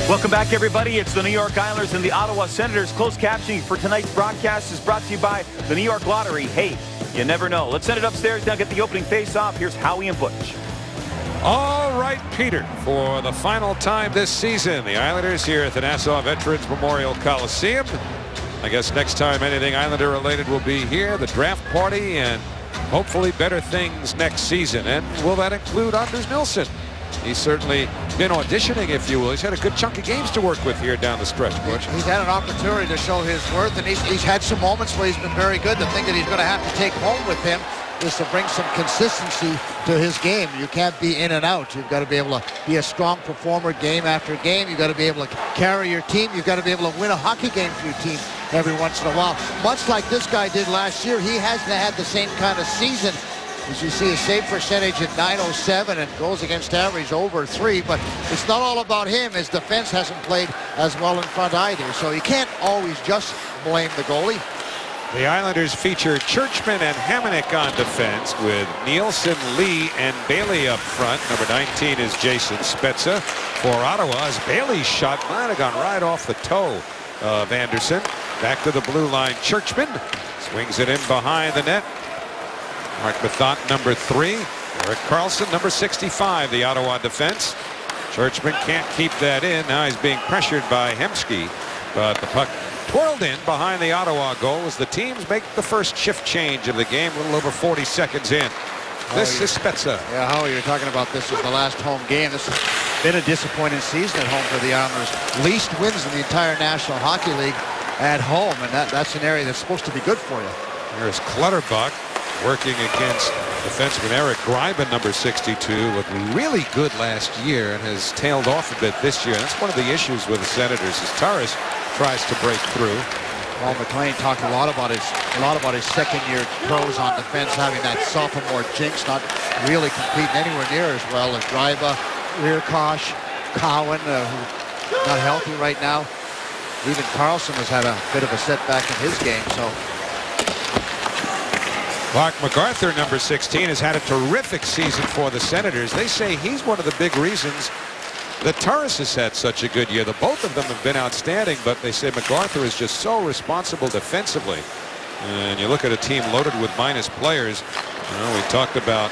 Welcome back, everybody. It's the New York Islanders and the Ottawa Senators. Closed captioning for tonight's broadcast is brought to you by the New York Lottery. Hey, you never know. Let's send it upstairs now. Get the opening face-off. Here's Howie and Butch. All right, Peter, for the final time this season, the Islanders here at the Nassau Veterans Memorial Coliseum. I guess next time anything Islander related will be here, the draft party, and hopefully better things next season. And will that include Anders Nilsson? He's certainly been auditioning, if you will. He's had a good chunk of games to work with here down the stretch, Butch. He's had an opportunity to show his worth, and he's had some moments where he's been very good. The thing that he's going to have to take home with him is to bring some consistency to his game. You can't be in and out. You've got to be able to be a strong performer game after game. You've got to be able to carry your team. You've got to be able to win a hockey game for your team every once in a while. Much like this guy did last year, he hasn't had the same kind of season. As you see, a save percentage at .907 and goals against average over 3, but it's not all about him. His defense hasn't played as well in front either, so you can't always just blame the goalie. The Islanders feature Churchman and Hamonic on defense with Nielsen, Lee, and Bailey up front. Number 19 is Jason Spezza. For Ottawa, as Bailey's shot might have gone right off the toe of Anderson. Back to the blue line, Churchman swings it in behind the net. Mark Bethant, number 3. Erik Karlsson, number 65, the Ottawa defense. Churchman can't keep that in. Now he's being pressured by Hemsky, but the puck twirled in behind the Ottawa goal as the teams make the first shift change of the game, a little over 40 seconds in. This is Spezza. Yeah, Howie, you're talking about this as the last home game. This has been a disappointing season at home for the Islanders. Least wins in the entire National Hockey League at home, and that's an area that's supposed to be good for you. There's Clutterbuck working against defenseman Eric Greiben, number 62, looked really good last year and has tailed off a bit this year. That's one of the issues with the Senators as Taras tries to break through. Paul McLean talked a lot about his second-year pros on defense having that sophomore jinx, not really competing anywhere near as well as Greiba, Learkosh, Cowan, who's not healthy right now. Even Karlsson has had a bit of a setback in his game, so. Mark MacArthur, number 16, has had a terrific season for the Senators. They say he's one of the big reasons that Taras has had such a good year. The both of them have been outstanding, but they say MacArthur is just so responsible defensively. And you look at a team loaded with minus players. You know, we talked about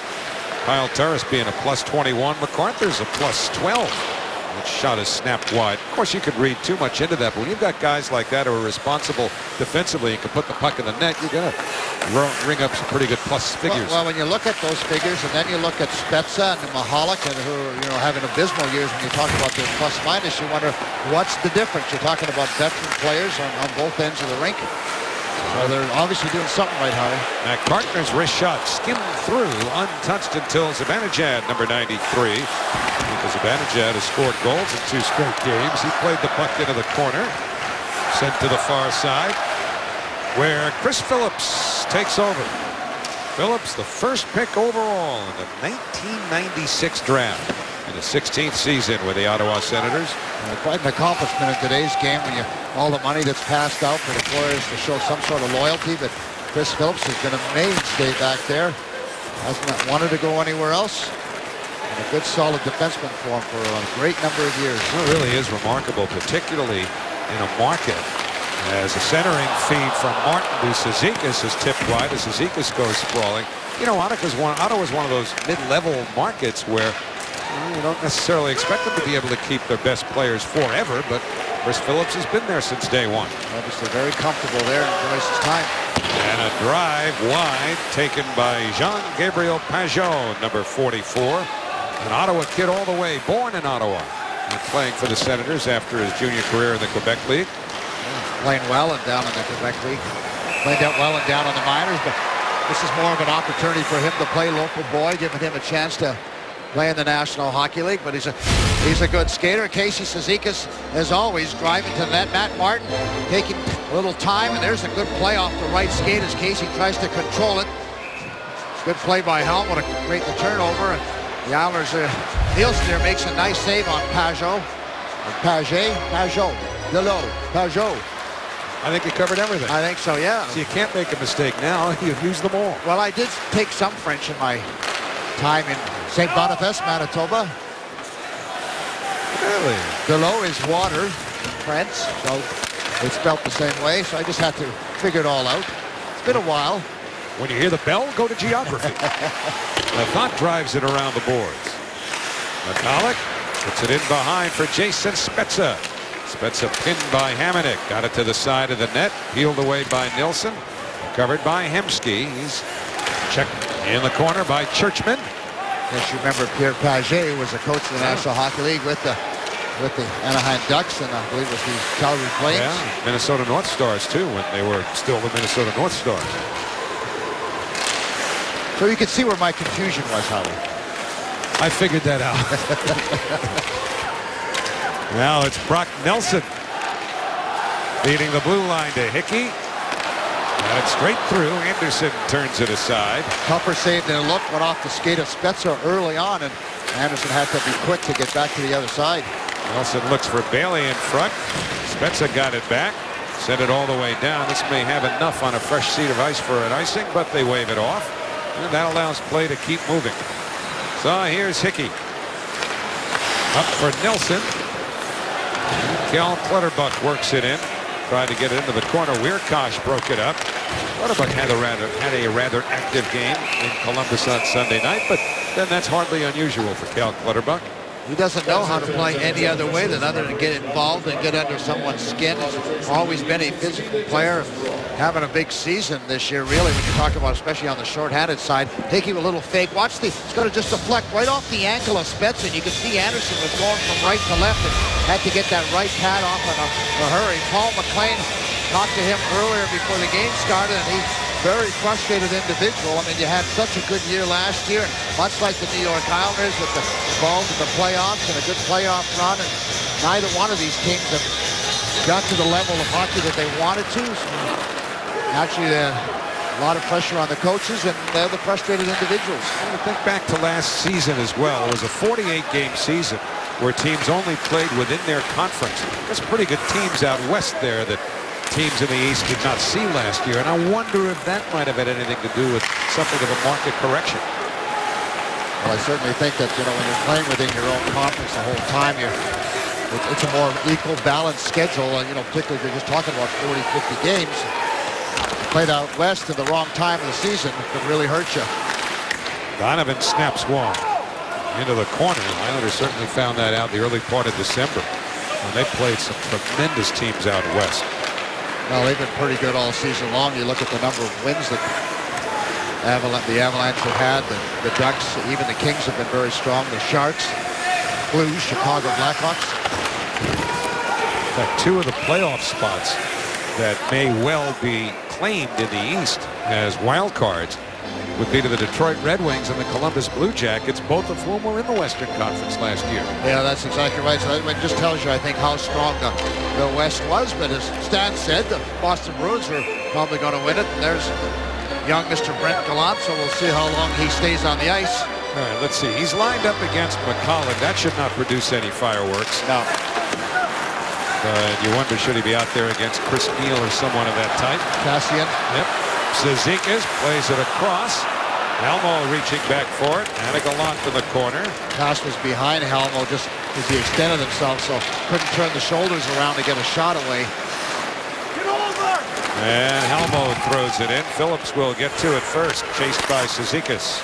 Kyle Taras being a plus 21. MacArthur's a plus 12. That shot is snapped wide. Of course, you could read too much into that, but when you've got guys like that who are responsible defensively and can put the puck in the net, you're going to ring up some pretty good plus figures. Well, when you look at those figures, and then you look at Spezza and Mahalik, and who are having abysmal years, when you talk about their plus minus, you wonder what's the difference. You're talking about veteran players on both ends of the rink. So they're obviously doing something right, Harry. Mac Partner's wrist shot skimmed through, untouched until Zibanejad, number 93. Because Zibanejad has scored goals in 2 straight games. He played the puck into the corner, sent to the far side, where Chris Phillips takes over. Phillips, the first pick overall in the 1996 draft, in the 16th season with the Ottawa Senators. Quite an accomplishment in today's game when all the money that's passed out for the players to show some sort of loyalty. But Chris Phillips has been a mainstay back there. Hasn't wanted to go anywhere else. And a good solid defenseman for him for a great number of years. It really is remarkable, particularly in a market as a centering feed from Martin to Cizikas is tipped wide as Cizikas goes sprawling. You know, Ottawa's one of those mid-level markets where you don't necessarily expect them to be able to keep their best players forever, but Chris Phillips has been there since day one. Obviously very comfortable there, enjoys his time. And a drive wide taken by Jean-Gabriel Pageau, number 44. An Ottawa kid all the way, born in Ottawa, and playing for the Senators after his junior career in the Quebec League. Playing well and down in the Quebec League. Played out well and down on the minors, but this is more of an opportunity for him to play local boy, giving him a chance to play in the National Hockey League. But he's a good skater. Casey Cizikas, as always, driving to the net. Matt Martin taking a little time, and there's a good play off the right skate as Casey tries to control it. Good play by Helm. What a great turnover. And the Islanders, Nielsen there makes a nice save on Pageau. Pageau. I think you covered everything. I think so, yeah. So you can't make a mistake now. You've used them all. Well, I did take some French in my time in St. Boniface, Manitoba. Really? Below is water, Prince, so it's spelled the same way, so I just had to figure it all out. It's been a while. When you hear the bell, go to geography. Lafont drives it around the boards. McCulloch puts it in behind for Jason Spezza. Spezza pinned by Hamonic. Got it to the side of the net. Peeled away by Nilsson. Covered by Hemsky. He's checked in the corner by Churchman. Yes, you remember Pierre Pagé was a coach of the National Hockey League with the Anaheim Ducks, and I believe it was the Calgary Flames. Yeah, Minnesota North Stars too, when they were still the Minnesota North Stars. So you can see where my confusion was, Howie. I figured that out. Now it's Brock Nelson leading the blue line to Hickey. Got it straight through. Anderson turns it aside. Tupper saved and a look, went off the skate of Spezza early on, and Anderson had to be quick to get back to the other side. Nelson looks for Bailey in front. Spezza got it back. Sent it all the way down. This may have enough on a fresh sheet of ice for an icing, but they wave it off. And that allows play to keep moving. So here's Hickey. Up for Nelson. Cal Clutterbuck works it in. Tried to get it into the corner. Wierkosh broke it up. Clutterbuck had a rather active game in Columbus on Sunday night, but then that's hardly unusual for Cal Clutterbuck. He doesn't know how to play any other way than other than get involved and get under someone's skin. He's always been a physical player, having a big season this year, really, when you talk about, especially on the short-handed side. Hickey with a little fake. Watch he's going to just deflect right off the ankle of Spezza. You can see Anderson was going from right to left and had to get that right pad off in a hurry. Paul McLean talked to him earlier before the game started, and he's very frustrated individual. I mean, you had such a good year last year, much like the New York Islanders with the involved in the playoffs and a good playoff run, and neither one of these teams have got to the level of hockey that they wanted to. So actually, a lot of pressure on the coaches, and they're the frustrated individuals. I think back to last season as well. It was a 48-game season where teams only played within their conference. There's pretty good teams out west there that teams in the East did not see last year, and I wonder if that might have had anything to do with something of a market correction. Well, I certainly think that, when you're playing within your own conference the whole time, it's a more equal, balanced schedule, and, particularly if you're just talking about 40, 50 games. Played out west at the wrong time of the season could really hurt you. Donovan snaps one into the corner. The Islanders certainly found that out the early part of December when they played some tremendous teams out west. Well, they've been pretty good all season long. You look at the number of wins that the Avalanche have had, the Ducks, even the Kings have been very strong. The Sharks, Blues, Chicago Blackhawks. In fact, two of the playoff spots that may well be claimed in the East as wild cards would be to the Detroit Red Wings and the Columbus Blue Jackets, both of whom were in the Western Conference last year. Yeah, that's exactly right. So that just tells you, I think, how strong the West was. But as Stan said, the Boston Bruins are probably going to win it. And there's young Mr. Brent Gallant, so we'll see how long he stays on the ice. All right, let's see. He's lined up against McCollum. That should not produce any fireworks. No. You wonder, should he be out there against Chris Neal or someone of that type? Cassian. Yep. Cizikas plays it across. Helmo reaching back for it. And a Gallant in the corner. Cass was behind Helmo just as he extended himself, so couldn't turn the shoulders around to get a shot away. Get over! And Helmo throws it in. Phillips will get to it first, chased by Cizikas.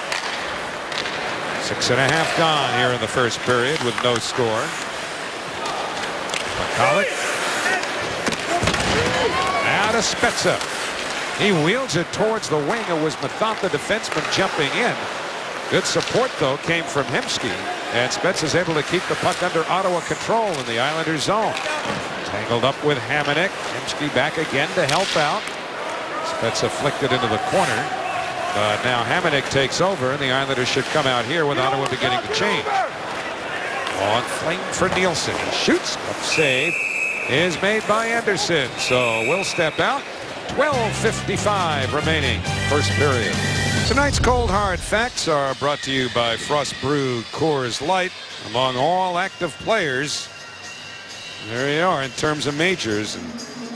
6.5 gone here in the first period with no score. McCulloch. Out of Spezza. He wields it towards the wing. It was Mathot, the defenseman, jumping in. Good support, though, came from Hemsky. And Spezza's able to keep the puck under Ottawa control in the Islanders' zone. Tangled up with Hamonic. Hemsky back again to help out. Spezza flicked it into the corner. But now Hamonic takes over, and the Islanders should come out here with Ottawa beginning to change. On flame for Nielsen. He shoots. Up save is made by Anderson. So we'll step out. 12:55 remaining first period. Tonight's cold hard facts are brought to you by Frost Brew Coors Light. Among all active players, there you are in terms of majors, and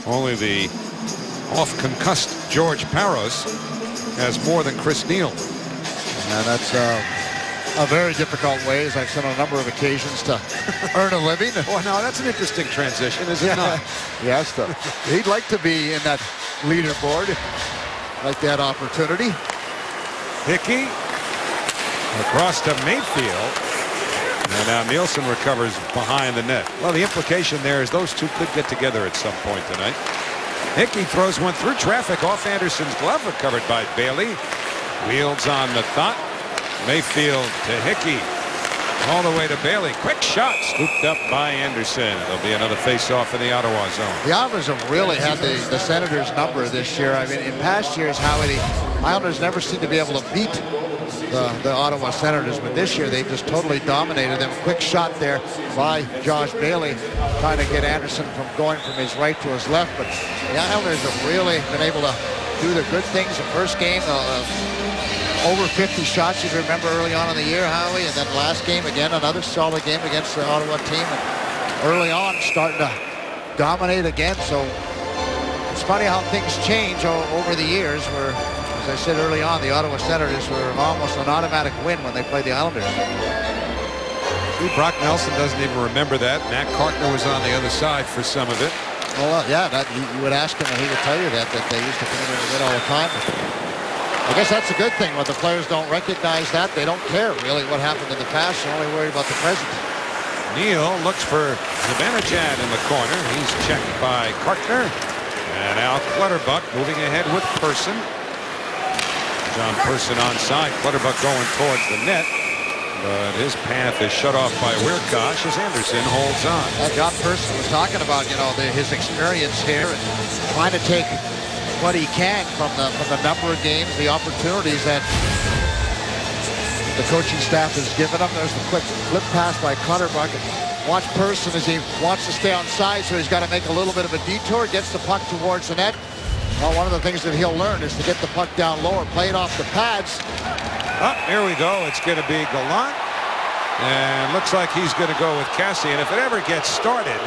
only the off-concussed George Parros has more than Chris Neal. And that's a very difficult way, as I've said on a number of occasions, to earn a living. Well, now that's an interesting transition, is it not? Yes, he'd like to be in that leaderboard, like that opportunity. Hickey across to Mayfield. And now Nielsen recovers behind the net. Well, the implication there is those two could get together at some point tonight. Hickey throws one through traffic off Anderson's glove, recovered by Bailey. Wields on the thought. Mayfield to Hickey. All the way to Bailey. Quick shot scooped up by Anderson. There'll be another face-off in the Ottawa zone. The Islanders have really had the Senators' number this year. I mean, in past years, Howie, the Islanders never seem to be able to beat the Ottawa Senators, but this year they've just totally dominated them. Quick shot there by Josh Bailey, trying to get Anderson from going from his right to his left. But the Islanders have really been able to do the good things. The first game, over 50 shots, you remember, early on in the year, Howie, and then last game again, another solid game against the Ottawa team. And early on, starting to dominate again. So it's funny how things change over the years, where, as I said early on, the Ottawa Senators were almost an automatic win when they played the Islanders. See, Brock Nelson doesn't even remember that. Matt Cartner was on the other side for some of it. Well, yeah, you would ask him and he would tell you that they used to come in and win all the time. I guess that's a good thing. When the players don't recognize that, they don't care really what happened in the past. They're only worried about the present. Neal looks for Zibanejad in the corner. He's checked by Cartner. And now Clutterbuck moving ahead with Persson. John Persson onside. Clutterbuck going towards the net. But his path is shut off by Wiercioch as Anderson holds on. John Persson was talking about, his experience here and trying to take what he can from the number of games, the opportunities that the coaching staff has given him. There's the quick flip pass by Clutterbuck. Watch Persson as he wants to stay on side, so he's got to make a little bit of a detour, gets the puck towards the net. Well, one of the things that he'll learn is to get the puck down lower, play it off the pads. Here we go. It's going to be Gallant. And looks like he's going to go with Kassian. If it ever gets started,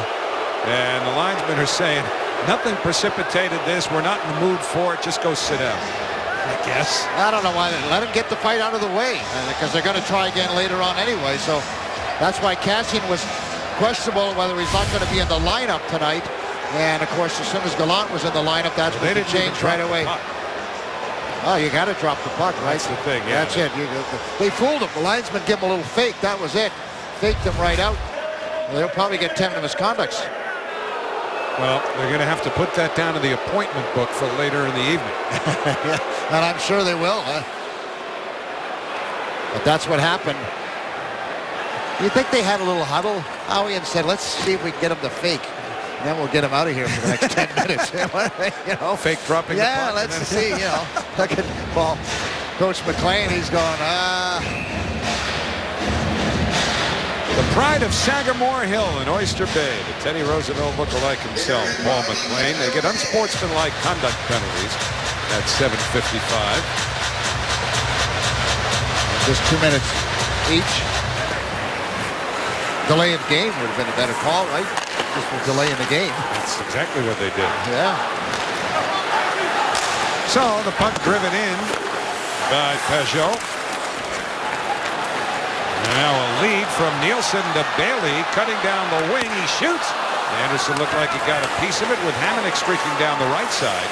and the linesmen are saying, nothing precipitated this. We're not in the mood for it. Just go sit down, I guess. I don't know why. Let him get the fight out of the way, because they're going to try again later on anyway. So that's why Kassian was questionable whether he's not going to be in the lineup tonight. And, of course, as soon as Gallant was in the lineup, that's when they changed right away. Oh, you got to drop the puck, right? That's the thing, yeah. That's it. They fooled him. The linesman gave him a little fake. That was it. Faked him right out. Well, they'll probably get 10 misconducts. Well, they're going to have to put that down in the appointment book for later in the evening. Yeah, and I'm sure they will. But that's what happened. You think they had a little huddle, Howie, and said, let's see if we can get him to fake. And then we'll get him out of here for the next 10 minutes. Fake dropping the puck. Yeah, let's see, Look at Coach McLean, he's going, The pride of Sagamore Hill in Oyster Bay. The Teddy Roosevelt lookalike himself, Paul McLean. They get unsportsmanlike conduct penalties at 7:55. Just 2 minutes each. Delay of game would have been a better call, right? Just for delay in the game. That's exactly what they did. Yeah. So the puck driven in by Peugeot. Now a lead from Nielsen to Bailey, cutting down the wing. He shoots. Anderson looked like he got a piece of it with Hamonic streaking down the right side.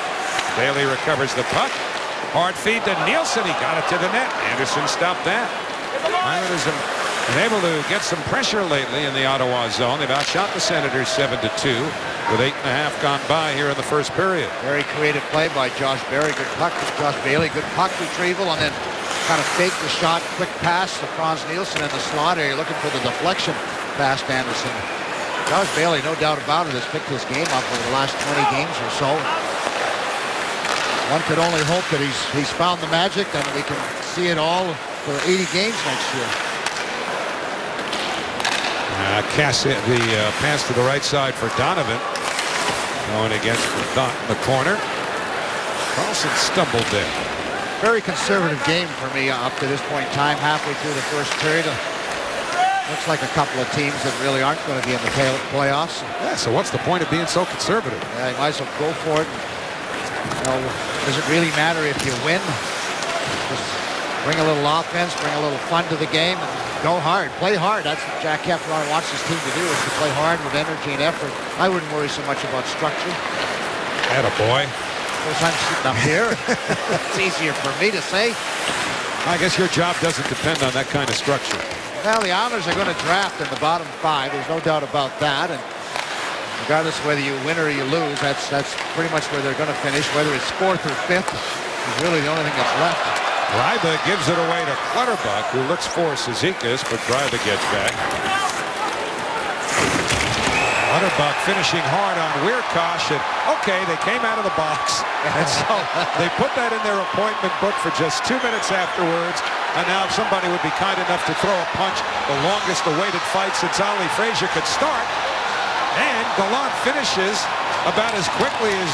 Bailey recovers the puck. Hard feed to Nielsen. He got it to the net. Anderson stopped that. Islanders have been able to get some pressure lately in the Ottawa zone. They've outshot the Senators 7-2 with 8.5 gone by here in the first period. Very creative play by Josh Bailey. Good puck. Josh Bailey, good puck retrieval, and then kind of fake the shot. Quick pass to Franz Nielsen in the slot area, looking for the deflection past Anderson. Josh Bailey, no doubt about it, has picked his game up over the last 20 games or so. One could only hope that he's found the magic and we can see it all for 80 games next year. The pass to the right side for Donovan. Going against the corner. Carlson stumbled there. Very conservative game for me up to this point in time, halfway through the first period. Looks like a couple of teams that really aren't going to be in the playoffs. Yeah, so what's the point of being so conservative? Yeah, you might as well go for it. Does it really matter if you win? Just bring a little offense, bring a little fun to the game, and go hard, play hard. That's what Jack Capuano wants his team to do, is to play hard with energy and effort. I wouldn't worry so much about structure. Attaboy. Of course, I'm sitting up here. It's easier for me to say. I guess your job doesn't depend on that kind of structure. Well, the Islanders are going to draft in the bottom 5. There's no doubt about that. And regardless of whether you win or you lose, that's pretty much where they're going to finish. Whether it's 4th or 5th is really the only thing that's left. Greiba gives it away to Clutterbuck, who looks for Cizikas, but Greiba gets back. Clutterbuck finishing hard on Wierkosh. And okay, they came out of the box, and so they put that in their appointment book for just 2 minutes afterwards. And now somebody would be kind enough to throw a punch, the longest awaited fight since Ali Frazier could start. And Gallant finishes about as quickly as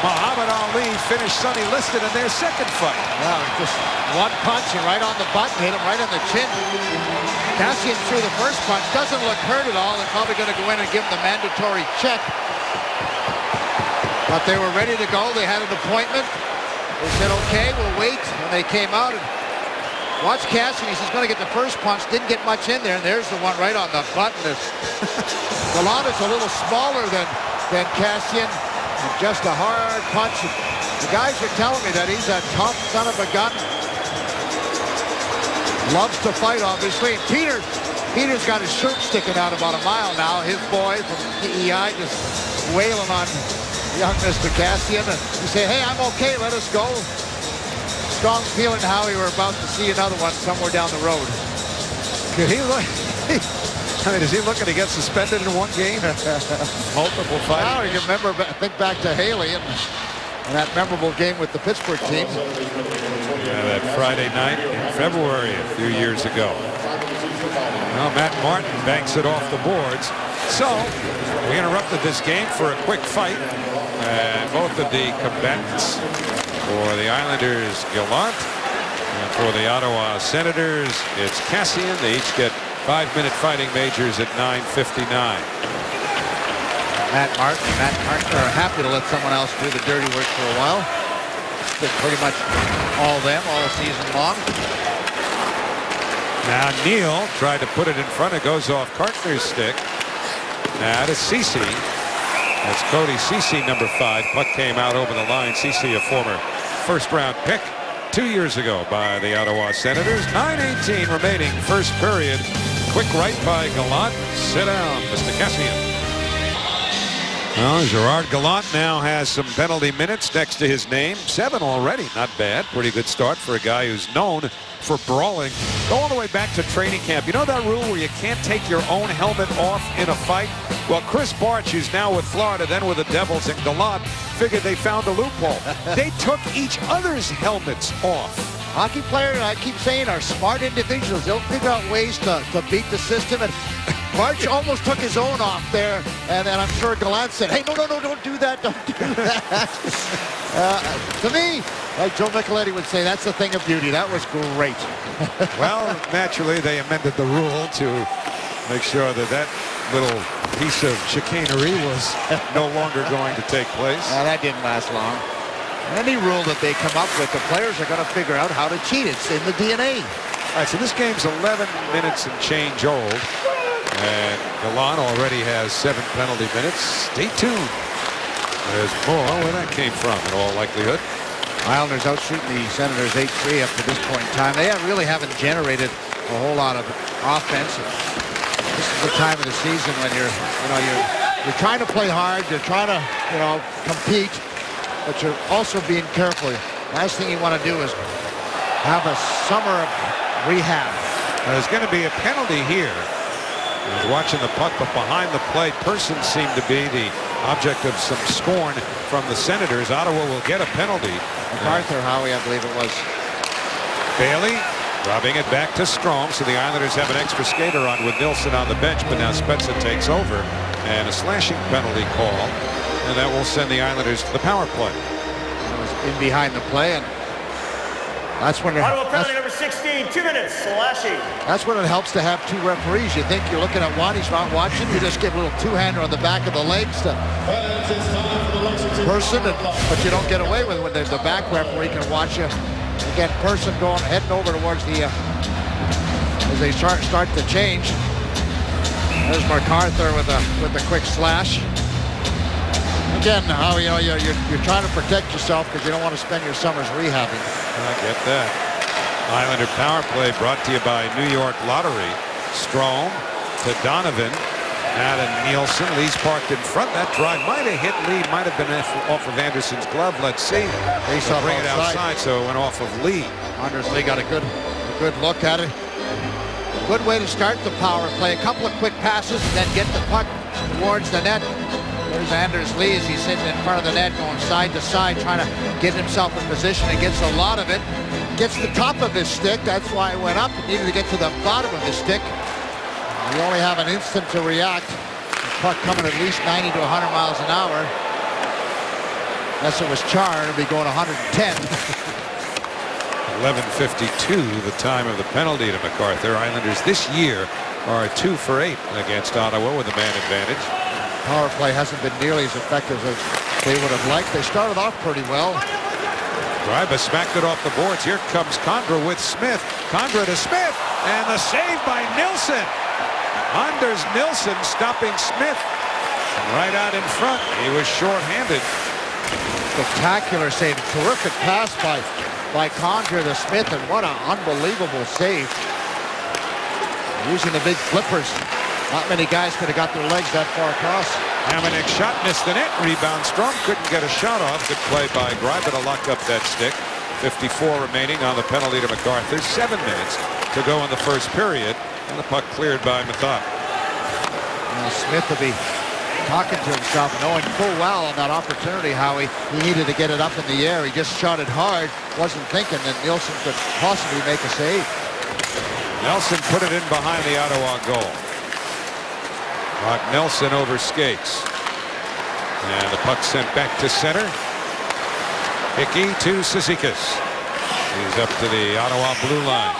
Muhammad Ali finished Sonny Liston in their second fight. Wow, just one punch and right on the button, hit him right on the chin. Kassian threw the first punch, doesn't look hurt at all. They're probably going to go in and give him the mandatory check. But they were ready to go. They had an appointment. They said, okay, we'll wait. And they came out and watch Kassian. He's going to get the first punch. Didn't get much in there. And there's the one right on the button. Gallant is a little smaller than Kassian. And just a hard punch. The guys are telling me that he's a tough son of a gun. Loves to fight, obviously. And Peter's got his shirt sticking out about a mile now. His boy from PEI just wailing on young Mr. Kassian. And he said, hey, I'm okay, let us go. Strong feeling how we were about to see another one somewhere down the road. Could he look? I mean, is he looking to get suspended in one game? Multiple fights. Now you can remember, think back to Haley and that memorable game with the Pittsburgh team. Yeah, that Friday night in February a few years ago. Well, Matt Martin banks it off the boards. So we interrupted this game for a quick fight. And both of the combatants, for the Islanders, Gallant, and for the Ottawa Senators, it's Kassian. They each get 5-minute fighting majors at 9:59. Matt Martin are happy to let someone else do the dirty work for a while. It's been pretty much all them all season long. Now Neal tried to put it in front. It goes off Cartner's stick. Now to Ceci. That's Cody Ceci, number 5. Puck came out over the line. Ceci, a former first-round pick 2 years ago by the Ottawa Senators. 9:18 remaining, first period. Quick right by Gallant. Sit down, Mr. Kassian. Well, Gerard Gallant now has some penalty minutes next to his name. 7 already. Not bad. Pretty good start for a guy who's known for brawling. Go all the way back to training camp. You know that rule where you can't take your own helmet off in a fight? Well, Chris Barch, who's now with Florida, then with the Devils, and Gallant figured they found a loophole. They took each other's helmets off. Hockey players, I keep saying, are smart individuals. They'll figure out ways to beat the system. And Barch almost took his own off there. And then I'm sure Gallant said, hey, no, don't do that. Don't do that. To me, like Joe Micheletti would say, that's the thing of beauty. That was great. Well, naturally, they amended the rule to make sure that that little piece of chicanery was no longer going to take place. That didn't last long. Any rule that they come up with, the players are going to figure out how to cheat. It's in the DNA. All right, so this game's 11 minutes and change old. And Gallant already has 7 penalty minutes. Stay tuned. There's more where that came from in all likelihood. Islanders out shooting the Senators 8-3 up to this point in time. They really haven't generated a whole lot of offense. This is the time of the season when you're trying to play hard, you're trying to, compete, but you're also being careful. Last thing you want to do is have a summer of rehab. There's going to be a penalty here. I was watching the puck, but behind the plate, Person seemed to be the object of some scorn from the Senators. Ottawa will get a penalty. MacArthur, Howie, I believe it was. Bailey robbing it back to Strome, so the Islanders have an extra skater on with Nilsson on the bench, but now Spezza takes over, and a slashing penalty call, and that will send the Islanders to the power play. That was in behind the play, and that's when Ottawa penalty number 16, 2 minutes, slashing. That's when it helps to have 2 referees. You think you're looking at one, he's not watching, you just give a little two-hander on the back of the legs to Person, but you don't get away with it when the back referee can watch you Again, Person heading over towards the as they start to change. There's MacArthur with a quick slash. Again, how you're trying to protect yourself because you don't want to spend your summers rehabbing. I get that. Islander power play brought to you by New York Lottery. Strome to Donovan. Adam Nielsen. Lee's parked in front. That drive might have hit Lee. Might have been off of Anderson's glove. Let's see. They bring it outside, so it went off of Lee. Anders Lee got a good look at it. Good way to start the power play. A couple of quick passes and then get the puck towards the net. There's Anders Lee as he's sitting in front of the net going side to side trying to get himself in position. He gets a lot of it. Gets the top of his stick. That's why it went up. He needed to get to the bottom of his stick. You only have an instant to react. The puck coming at least 90 to 100 miles an hour. Unless it was Char, it'd be going 110. 11:52, the time of the penalty to MacArthur. Islanders this year are 2 for 8 against Ottawa with a man advantage. Power play hasn't been nearly as effective as they would have liked. They started off pretty well. Greiba smacked it off the boards. Here comes Condra with Smith. Condra to Smith, and the save by Nilsson. Anders Nilsson stopping Smith right out in front. He was short-handed. Spectacular save. Terrific pass by Condra to Smith, and what an unbelievable save. Using the big flippers. Not many guys could have got their legs that far across. Hamonic shot missed the net. Rebound. Strome couldn't get a shot off. Good play by Greiba to lock up that stick. 54 remaining on the penalty to MacArthur. 7 minutes to go in the first period. And the puck cleared by Mathot. Smith will be talking to himself, knowing full well on that opportunity how he needed to get it up in the air. He just shot it hard. Wasn't thinking that Nilsson could possibly make a save. Nelson put it in behind the Ottawa goal. Brock Nelson over skates. And the puck sent back to center. Hickey to Cizikas. He's up to the Ottawa blue line.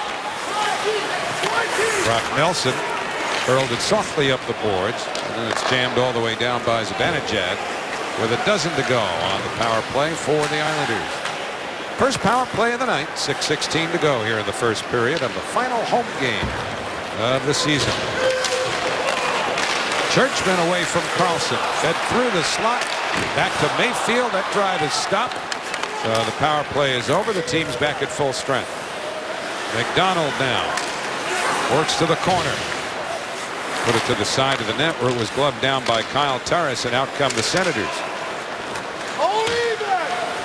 Brock Nelson hurled it softly up the boards. And then it's jammed all the way down by Zibanejad with a dozen to go on the power play for the Islanders. First power play of the night. 6:16 to go here in the first period of the final home game of the season. Churchman away from Carlson. Fed through the slot. Back to Mayfield. That drive is stopped. So the power play is over. The team's back at full strength. McDonald now works to the corner. Put it to the side of the net where it was gloved down by Kyle Turris, and out come the Senators.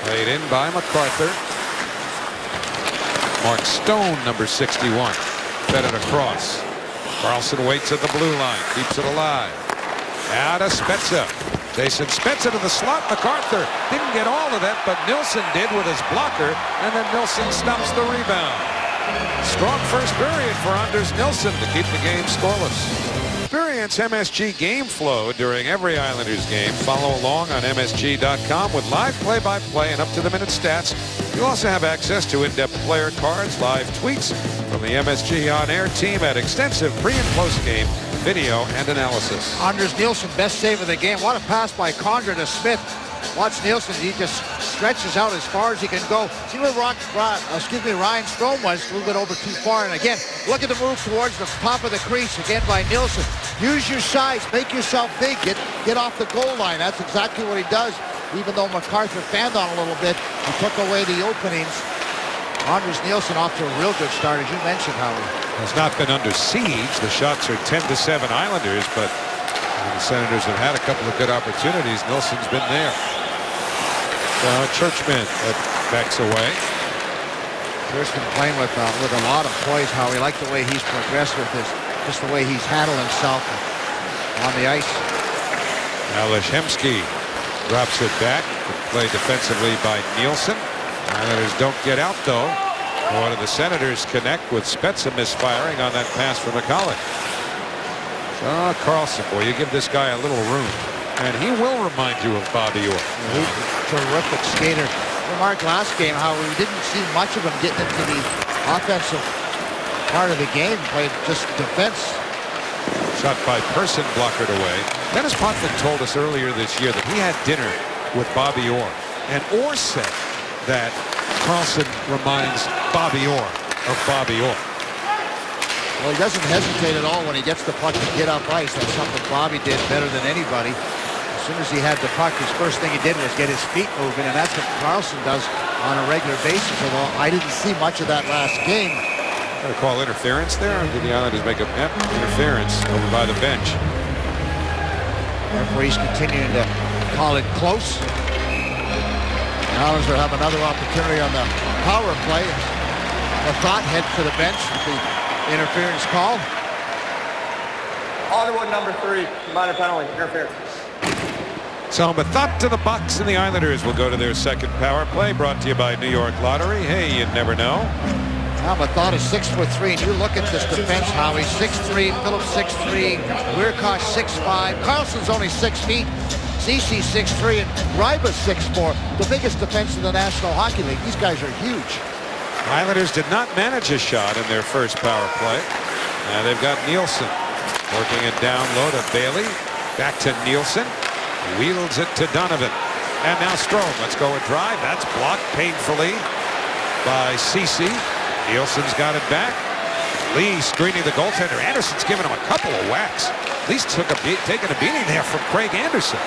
Played in by MacArthur. Mark Stone, number 61. Fed it across. Carlson waits at the blue line. Keeps it alive. Out of Spezza. Jason Spezza to the slot. MacArthur didn't get all of that, but Nilsson did with his blocker, and then Nilsson stops the rebound. Strong first period for Anders Nilsson to keep the game scoreless. Experience MSG Game Flow during every Islanders game. Follow along on MSG.com with live play-by-play and up-to-the-minute stats. You'll also have access to in-depth player cards, live tweets from the MSG On-Air team, at extensive pre- and post-game video and analysis. Anders Nilsson, best save of the game. What a pass by Condra to Smith. Watch Nilsson. He just stretches out as far as he can go. See where Ryan Strome was, a little bit over too far. And again, look at the move towards the top of the crease again by Nilsson. Use your size, make yourself big, get off the goal line. That's exactly what he does. Even though MacArthur fanned on a little bit, he took away the openings. Anders Nilsson off to a real good start, as you mentioned, Howie. Has not been under siege. The shots are 10-7 Islanders, but the Senators have had a couple of good opportunities. Nilsson's been there. Churchman backs away. Churchman playing with a lot of poise. How he liked the way he's progressed with this, just the way he's handled himself on the ice. Now Leshemsky drops it back. Played defensively by Nielsen. Islanders don't get out though. One of the Senators connect with Spezza misfiring on that pass from McCulloch. So Carlson, boy, you give this guy a little room, and he will remind you of Bobby Orr. He's a terrific skater. Remarked last game how we didn't see much of him getting into the offensive part of the game. Played just defense. Shot by Person, blockered away. Dennis Potvin told us earlier this year that he had dinner with Bobby Orr, and Orr said that Carlson reminds Bobby Orr of Bobby Orr. Well, he doesn't hesitate at all when he gets the puck to get up ice. That's something Bobby did better than anybody. As soon as he had the puck, his first thing he did was get his feet moving, and that's what Carlson does on a regular basis. Although I didn't see much of that last game. Got to call interference there? Or did the Islanders make a interference over by the bench? Referees continuing to call it close. The Islanders will have another opportunity on the power play. Methot heads to the bench with the interference call. Ottawa number 3, minor penalty, interference. So Methot to the box, and the Islanders will go to their second power play, brought to you by New York Lottery. Hey, you never know. Now Methot is 6'3", and you look at this defense, Howie. 6'3", Phillips 6'3", Weirkosh 6'5", Carlson's only 6 feet, Ceci 6'3", and Ryba's 6'4", the biggest defense in the National Hockey League. These guys are huge. Islanders did not manage a shot in their first power play. They've got Nielsen working it down low to Bailey. Back to Nielsen. Wields it to Donovan. And now Strome. Let's go a drive. That's blocked painfully by Ceci. Nielsen's got it back. Lee screening the goaltender. Anderson's giving him a couple of whacks. Lee's taking a beating there from Craig Anderson.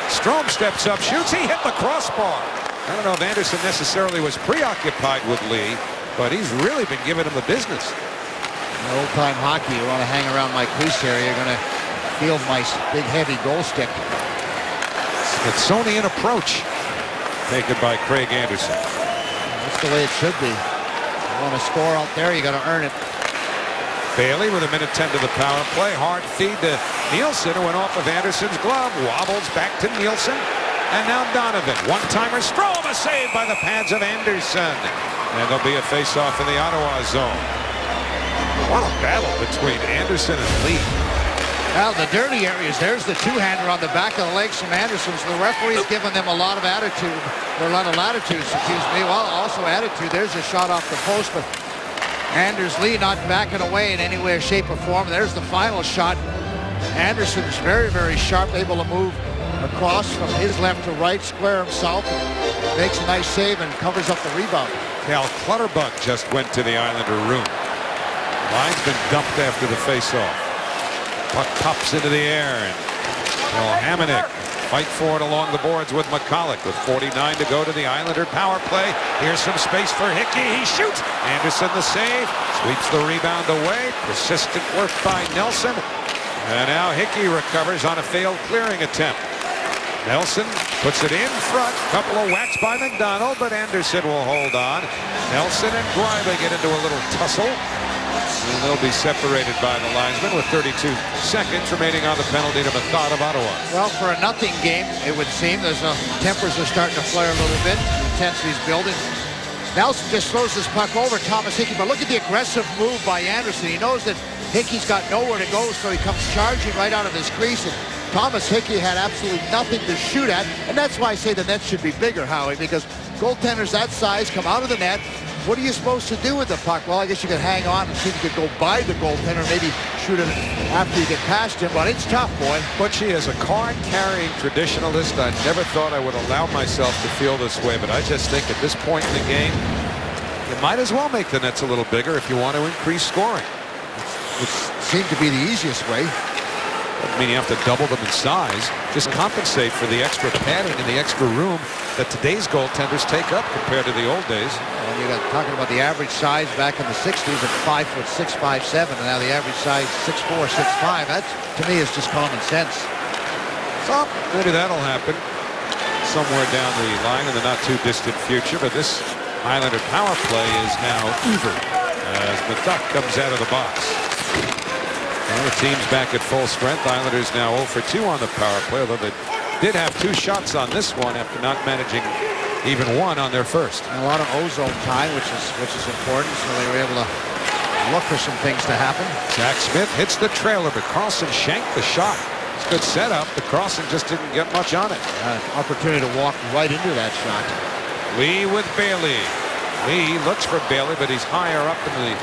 Strome steps up, shoots. He hit the crossbar. I don't know if Anderson necessarily was preoccupied with Lee, but he's really been giving him the business. In old-time hockey, you want to hang around my crease area, you're going to feel my big, heavy goal stick. Smithsonian approach taken by Craig Anderson. That's the way it should be. You want to score out there, you got to earn it. Bailey with 1:10 to the power play. Hard feed to Nielsen, who went off of Anderson's glove. Wobbles back to Nielsen. And now Donovan. One-timer. Strome, a save by the pads of Anderson. And there'll be a face-off in the Ottawa zone. What a battle between Anderson and Lee. Now the dirty areas. There's the two-hander on the back of the legs from Anderson. So the referee's given them a lot of attitude. Or a lot of latitude, excuse me. Well, also attitude. There's a shot off the post, but Anders Lee not backing away in any way, shape, or form. There's the final shot. Anderson's very, very sharp, able to move across from his left to right, square himself, makes a nice save and covers up the rebound. Cal Clutterbuck just went to the Islander room. Line's been dumped after the face-off. Puck pops into the air, and Hamonic fight for it along the boards with McCulloch with 49 to go to the Islander power play. Here's some space for Hickey. He shoots. Anderson the save. Sweeps the rebound away. Persistent work by Nelson. And now Hickey recovers on a failed clearing attempt. Nelson puts it in front. Couple of whacks by McDonald, but Anderson will hold on. Nelson and Greiba get into a little tussle. And they'll be separated by the linesman with 32 seconds remaining on the penalty to Methot of Ottawa. Well, for a nothing game, it would seem. Tempers are starting to flare a little bit. Intensity's building. Nelson just throws this puck over Thomas Hickey, but look at the aggressive move by Anderson. He knows that Hickey's got nowhere to go, so he comes charging right out of his crease. And Thomas Hickey had absolutely nothing to shoot at, and that's why I say the net should be bigger, Howie, because goaltenders that size come out of the net. What are you supposed to do with the puck? Well, I guess you could hang on and see if you could go by the goaltender, maybe shoot it after you get past him, but it's tough, boy. Butchie, as a card-carrying traditionalist, I never thought I would allow myself to feel this way, but I just think at this point in the game, you might as well make the nets a little bigger if you want to increase scoring. It seemed to be the easiest way. Doesn't mean you have to double them in size. Just compensate for the extra padding and the extra room that today's goaltenders take up compared to the old days. And you're talking about the average size back in the 60s at 5'6", 5'7", and now the average size 6'4", 6'5". That, to me, is just common sense. So maybe that'll happen somewhere down the line in the not-too-distant future. But this Islander power play is now over as Methot comes out of the box. Well, the team's back at full strength. Islanders now 0 for 2 on the power play, although they did have 2 shots on this one after not managing even 1 on their first. And a lot of ozone time, which is important, so they were able to look for some things to happen. Zach Smith hits the trailer, but Carlson shanked the shot. It's a good setup, but Carlson just didn't get much on it. Opportunity to walk right into that shot. Lee with Bailey. Lee looks for Bailey, but he's higher up in the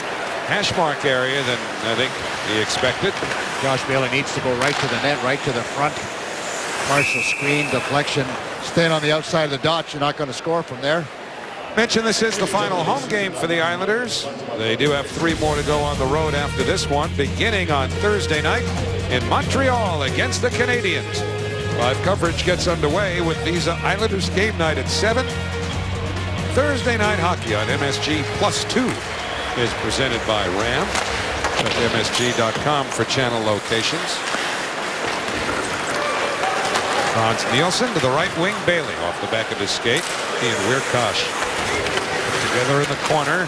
hash mark area than I think he expected. Josh Bailey needs to go right to the net, right to the front. Partial screen, deflection. Staying on the outside of the dot, you're not going to score from there. Mention this is the final home game for the Islanders. They do have 3 more to go on the road after this one, beginning on Thursday night in Montreal against the Canadiens. Live coverage gets underway with Visa Islanders game night at 7. Thursday night hockey on MSG +2 is presented by Ram. Check MSG.com for channel locations. Hans Nielsen to the right wing. Bailey off the back of his skate. He and Wierkosh together in the corner.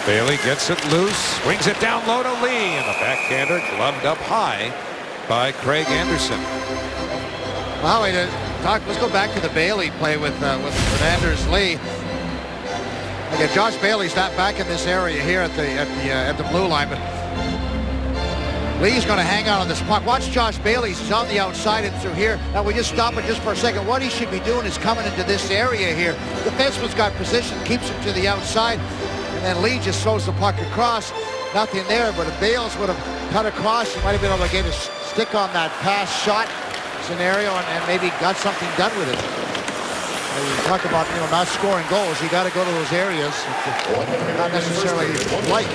Bailey gets it loose. Swings it down low to Lee. And the backhander gloved up high by Craig Anderson. Well, let's go back to the Bailey play with Anders Lee. Again, Josh Bailey's not back in this area here at the blue line, but Lee's going to hang out on this puck. Watch Josh Bailey. He's on the outside and through here. Now we just stop it just for a second. What he should be doing is coming into this area here. The defenseman's got position, keeps him to the outside, and then Lee just throws the puck across. Nothing there, but if Bales would have cut across, he might have been able to get his stick on that pass shot scenario and maybe got something done with it. When you talk about not scoring goals, you got to go to those areas that not necessarily like.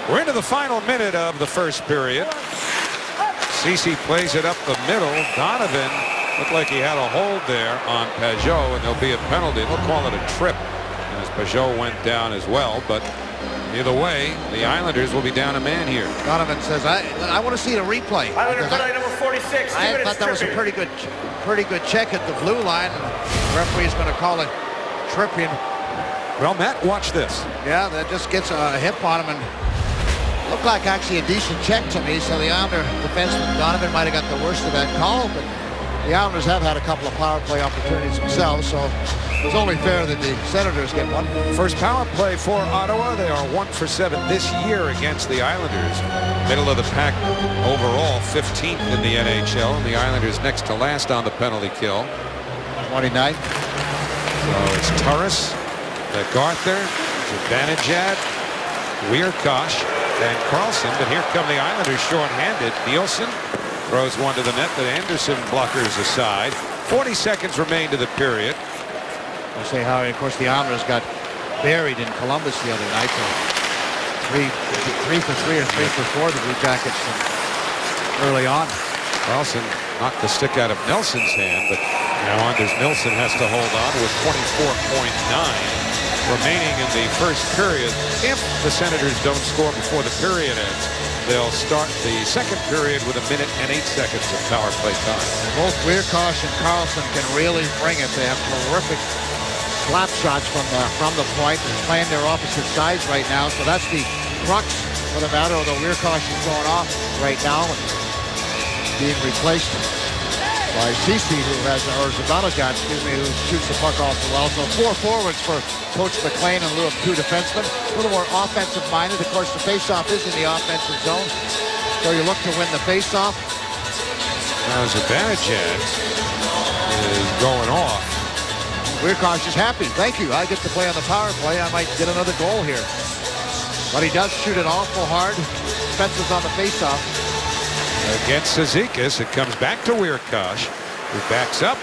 We're into the final minute of the first period. Ceci plays it up the middle. Donovan looked like he had a hold there on Pajot, and there'll be a penalty. They'll call it a trip as Pajot went down as well. But either way, the Islanders will be down a man here. Donovan says, I want to see the replay. Islander penalty number 46. I thought that was a pretty good check at the blue line. The referee's going to call it tripping. Well, Matt, watch this. Yeah, that just gets a hip on him and looked like actually a decent check to me. So the Islander defenseman Donovan might have got the worst of that call, but the Islanders have had a couple of power play opportunities themselves, so it was only fair that the Senators get one. First power play for Ottawa. They are 1 for 7 this year against the Islanders. Middle of the pack overall, 15th in the NHL, and the Islanders next to last on the penalty kill. 29. So it's Turris, Garther, Zibanejad, Wierkosh, and Carlson. But here come the Islanders short-handed. Nielsen throws one to the net that Anderson blockers aside. 40 seconds remain to the period. I'll say how, of course, the Islanders got buried in Columbus the other night. So 3 for 3 or 3 for 4, the Blue Jackets early on. Carlson knocked the stick out of Nelson's hand, but now Anders Nilsson has to hold on with 24.9 remaining in the first period. If the Senators don't score before the period ends, they'll start the second period with 1 minute and 8 seconds of power play time. Both Wierkosh and Carlson can really bring it. They have terrific slap shots from the point. They're playing their opposite sides right now, so that's the crux for the matter. Although Wierkosh is going off right now and being replaced by Ceci, or Zibanejad, who shoots the puck off the well. So 4 forwards for Coach McLean in lieu of 2 defensemen. A little more offensive-minded. Of course, the faceoff is in the offensive zone, so you look to win the faceoff. Now Zibanejad is going off. Wierkosh is happy. Thank you. I get to play on the power play. I might get another goal here. But he does shoot it awful hard. Spencer's on the faceoff. Against Cizikas, it comes back to Wierkosh, who backs up,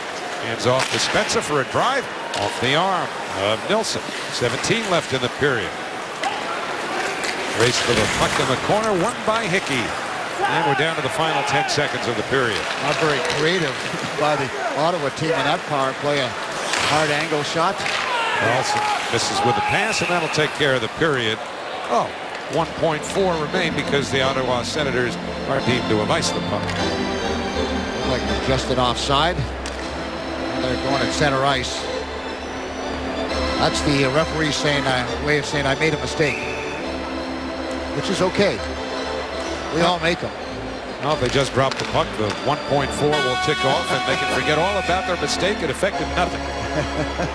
hands off to Spencer for a drive off the arm of Nilsson. 17 left in the period. Race for the puck in the corner, won by Hickey. And we're down to the final 10 seconds of the period. Not very creative by the Ottawa team in that power play. A hard angle shot. Carlson misses with the pass, and that'll take care of the period. 1.4 remain because the Ottawa Senators are deemed to have iced the puck. Looks like they're just an offside. And they're going at center ice. That's the referee saying, way of saying I made a mistake, which is okay. We all make them. Well, if they just drop the puck, the 1.4 will tick off, and they can forget all about their mistake. It affected nothing.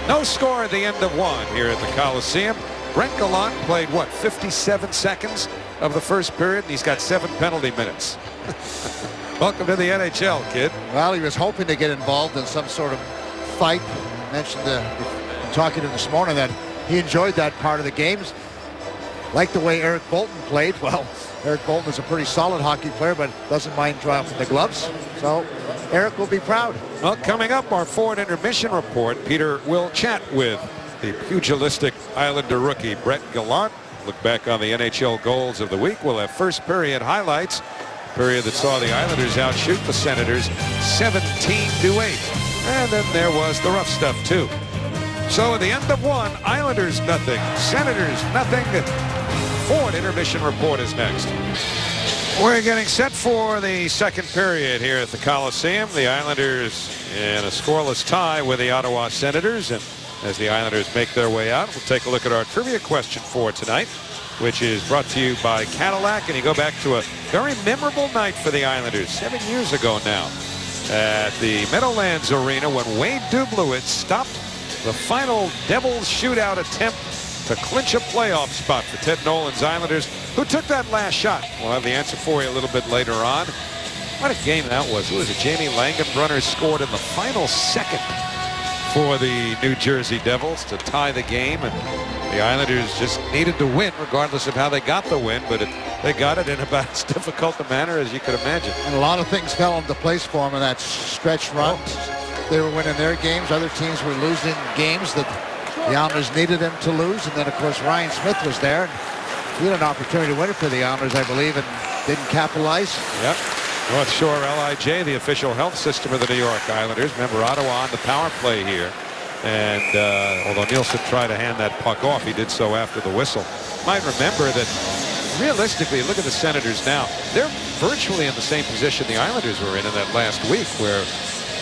No score at the end of 1 here at the Coliseum. Brent Gallant played, 57 seconds of the first period, and he's got 7 penalty minutes. Welcome to the NHL, kid. Well, he was hoping to get involved in some sort of fight. I mentioned talking to him this morning that he enjoyed that part of the games. Like the way Eric Bolton played. Well, Eric Bolton is a pretty solid hockey player, but doesn't mind dropping the gloves. So Eric will be proud. Well, coming up, our forward intermission report. Peter will chat with the pugilistic Islander rookie Brett Gallant. Look back on the NHL goals of the week. We'll have first period highlights. Period that saw the Islanders outshoot the Senators 17-8. And then there was the rough stuff too. So at the end of one, Islanders nothing, Senators nothing. Ford Intermission Report is next. We're getting set for the second period here at the Coliseum. The Islanders in a scoreless tie with the Ottawa Senators. And as the Islanders make their way out, we'll take a look at our trivia question for tonight, which is brought to you by Cadillac. And you go back to a very memorable night for the Islanders 7 years ago now at the Meadowlands Arena when Wade Dublowitz stopped the final Devils shootout attempt to clinch a playoff spot for Ted Nolan's Islanders, who took that last shot. We'll have the answer for you a little bit later on. What a game that was. Who was it? Jamie Langenbrunner scored in the final second for the New Jersey Devils to tie the game, and the Islanders just needed to win regardless of how they got the win, but they got it in about as difficult a manner as you could imagine. And a lot of things fell into place for them in that stretch run. They were winning their games. Other teams were losing games that the Islanders needed them to lose. And then, of course, Ryan Smith was there. He had an opportunity to win it for the Islanders, I believe, and didn't capitalize. Yep. North Shore LIJ, the official health system of the New York Islanders. Remember, Ottawa on the power play here. And although Nielsen tried to hand that puck off, he did so after the whistle. Might remember that realistically, look at the Senators now. They're virtually in the same position the Islanders were in that last week, where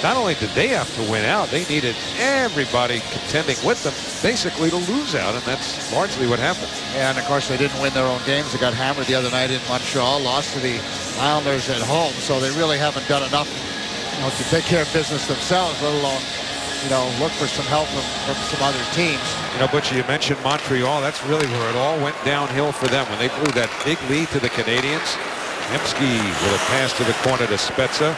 not only did they have to win out, they needed everybody contending with them basically to lose out, and that's largely what happened. And, of course, they didn't win their own games. They got hammered the other night in Montreal, lost to the Islanders at home, so they really haven't done enough, to take care of business themselves, let alone, look for some help from some other teams. Butchie, you mentioned Montreal. That's really where it all went downhill for them when they blew that big lead to the Canadiens. Hemsky with a pass to the corner to Spezza.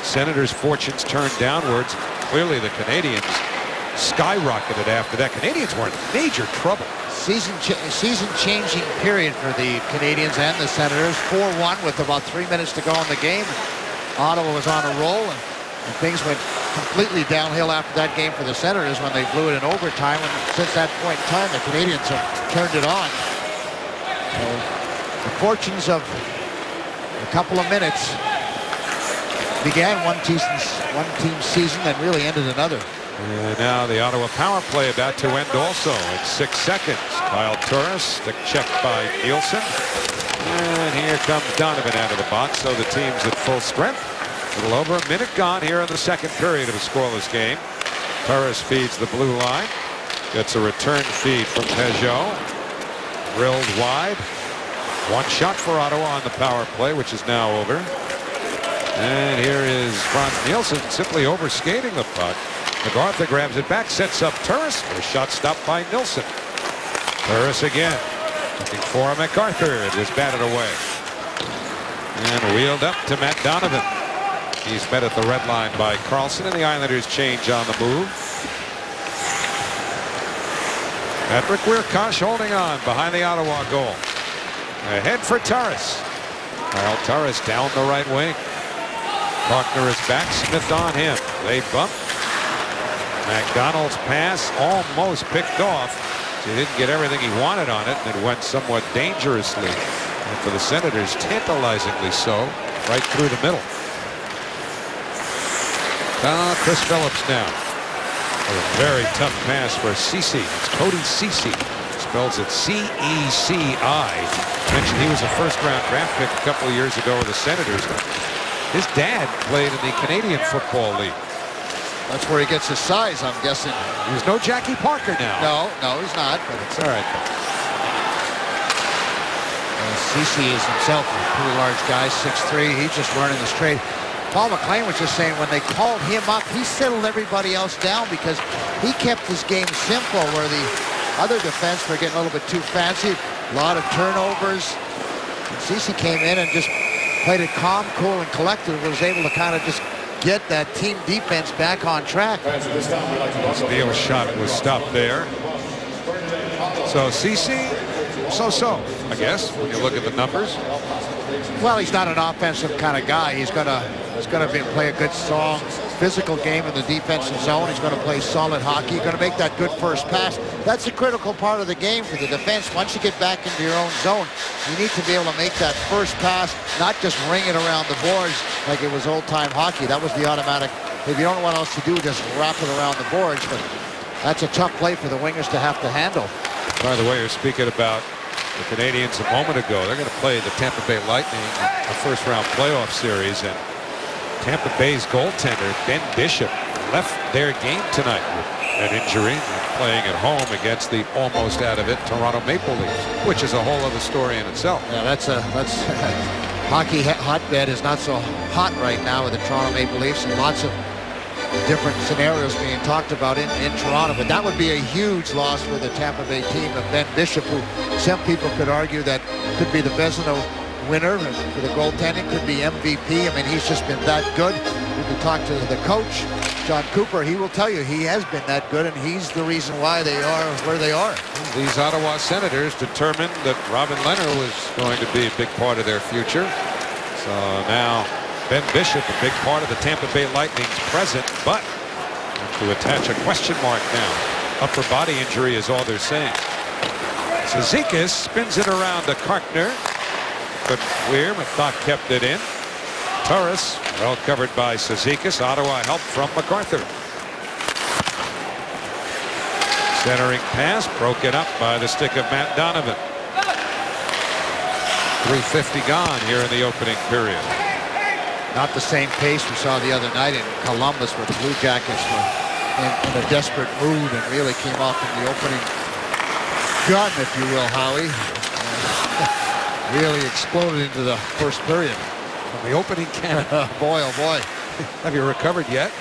Senators' fortunes turned downwards. Clearly the Canadiens skyrocketed after that. Canadiens were in major trouble. Season-changing period for the Canadiens and the Senators. 4-1 with about 3 minutes to go in the game. Ottawa was on a roll, and things went completely downhill after that game for the Senators when they blew it in overtime. And since that point in time, the Canadiens have turned it on. So the fortunes of a couple of minutes began one team's season and really ended another. And now the Ottawa power play about to end also in 6 seconds. Kyle Turris, stick checked by Nielsen. And here comes Donovan out of the box, so the team's at full strength. A little over a minute gone here in the second period of a scoreless game. Turris feeds the blue line. Gets a return feed from Peugeot. Drilled wide. One shot for Ottawa on the power play, which is now over. And here is Frans Nielsen simply overskating the puck. MacArthur grabs it back, sets up Turris. A shot stopped by Nielsen. Turris again. Looking for MacArthur. It was batted away. And wheeled up to Matt Donovan. He's met at the red line by Carlson, and the Islanders change on the move. Patrick Wierkosh holding on behind the Ottawa goal. Ahead for Turris. Kyle Turris down the right wing. Faulkner is back. Smith on him. They bump. McDonald's pass almost picked off. He didn't get everything he wanted on it, and it went somewhat dangerously. And for the Senators, tantalizingly so, right through the middle. Chris Phillips now. A very tough pass for Ceci. It's Cody Ceci. Spells it C-E-C-I. Mentioned he was a first-round draft pick a couple of years ago with the Senators. His dad played in the Canadian Football League. That's where he gets his size, I'm guessing. He's no Jackie Parker now. No, he's not. But it's all right. Ceci is himself a pretty large guy, 6'3". He's just learning this trade. Paul McLean was just saying when they called him up, he settled everybody else down because he kept his game simple, where the other defense were getting a little bit too fancy. A lot of turnovers. And Ceci came in and just played it calm, cool, and collected. Was able to kind of just get that team defense back on track. Neal's shot was stopped there. So Ceci, so-so, I guess, when you look at the numbers. Well, he's not an offensive kind of guy. He's gonna play a good, strong physical game in the defensive zone. He's going to play solid hockey. You're going to make that good first pass. That's a critical part of the game for the defense. Once you get back into your own zone, you need to be able to make that first pass, not just ring it around the boards like it was old-time hockey. That was the automatic. If you don't know what else to do, just wrap it around the boards. But that's a tough play for the wingers to have to handle. By the way, you're speaking about the Canadians a moment ago. They're going to play the Tampa Bay Lightning in a first-round playoff series, and Tampa Bay's goaltender Ben Bishop left their game tonight with an injury, playing at home against the almost out of it Toronto Maple Leafs, which is a whole other story in itself. Yeah, that's hockey hotbed is not so hot right now with the Toronto Maple Leafs, and lots of different scenarios being talked about in Toronto. But that would be a huge loss for the Tampa Bay team of Ben Bishop, who some people could argue that could be the Vezina winner for the goaltending, could be MVP. I mean, he's just been that good. You can talk to the coach, John Cooper. He will tell you he has been that good, and he's the reason why they are where they are. These Ottawa Senators determined that Robin Lehner was going to be a big part of their future. So now Ben Bishop, a big part of the Tampa Bay Lightning's present, but to attach a question mark now. Upper body injury is all they're saying. Cizikas spins it around to Karkner. Couldn't clear, but Thought kept it in. Turris, well covered by Cizikas. Ottawa help from MacArthur. Centering pass broken up by the stick of Matt Donovan. 3:50 gone here in the opening period. Not the same pace we saw the other night in Columbus, where the Blue Jackets were in a desperate mood and really came off in the opening gun, if you will, Howie. Really exploded into the first period. From the opening cannon. Boy, oh boy. Have you recovered yet?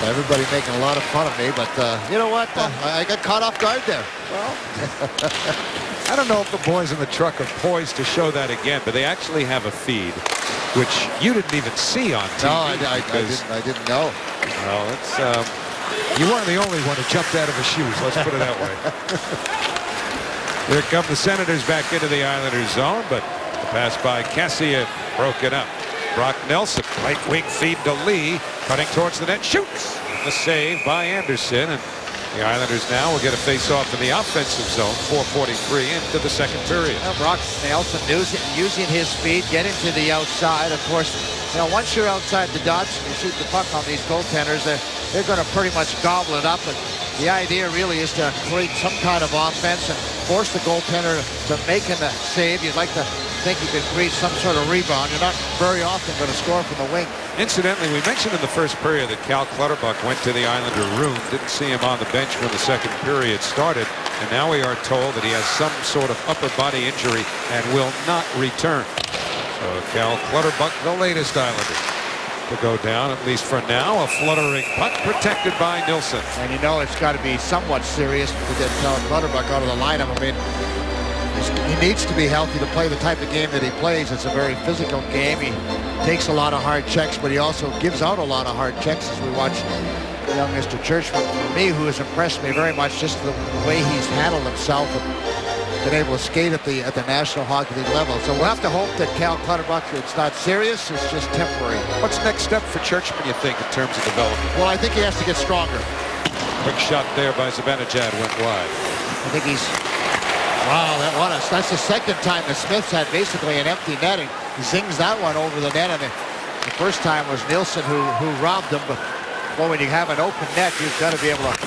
Everybody making a lot of fun of me, but you know what? I got caught off guard there. Well, I don't know if the boys in the truck are poised to show that again, but they actually have a feed, which you didn't even see on TV. No, I didn't know. Well, it's you weren't the only one who jumped out of his shoes. Let's put it that way. Here come the Senators back into the Islanders zone, but the pass by Kassian broken up. Brock Nelson, right wing feed to Lee, cutting towards the net, shoots. The save by Anderson, and the Islanders now will get a face-off in the offensive zone. 4:43 into the second period. Well, Brock Nelson using his speed, getting to the outside. Of course, you know, once you're outside the dots and you shoot the puck on these goaltenders, they're going to pretty much gobble it up. And the idea really is to create some kind of offense and force the goaltender to making the save. You'd like to think you could create some sort of rebound. You're not very often going to score from the wing. Incidentally, we mentioned in the first period that Cal Clutterbuck went to the Islander room. Didn't see him on the bench when the second period started. And now we are told that he has some sort of upper body injury and will not return. So Cal Clutterbuck, the latest Islander to go down, at least for now. A fluttering puck protected by Nilsson. And you know it's got to be somewhat serious to get Cal Clutterbuck out of the lineup. I mean, he needs to be healthy to play the type of game that he plays. It's a very physical game. He takes a lot of hard checks, but he also gives out a lot of hard checks, as we watch young Mr. Churchman. For me, who has impressed me very much, just the way he's handled himself and been able to skate at the National Hockey League level. So we'll have to hope that Cal Clutterbuck, it's not serious, it's just temporary. What's the next step for Churchman, you think, in terms of development? Well, I think he has to get stronger. Quick shot there by Zibanejad went wide. I think he's... Wow, that's the second time the Smiths had basically an empty net, and he zings that one over the net. And the first time was Nilsson who robbed him. But well, when you have an open net, you've got to be able to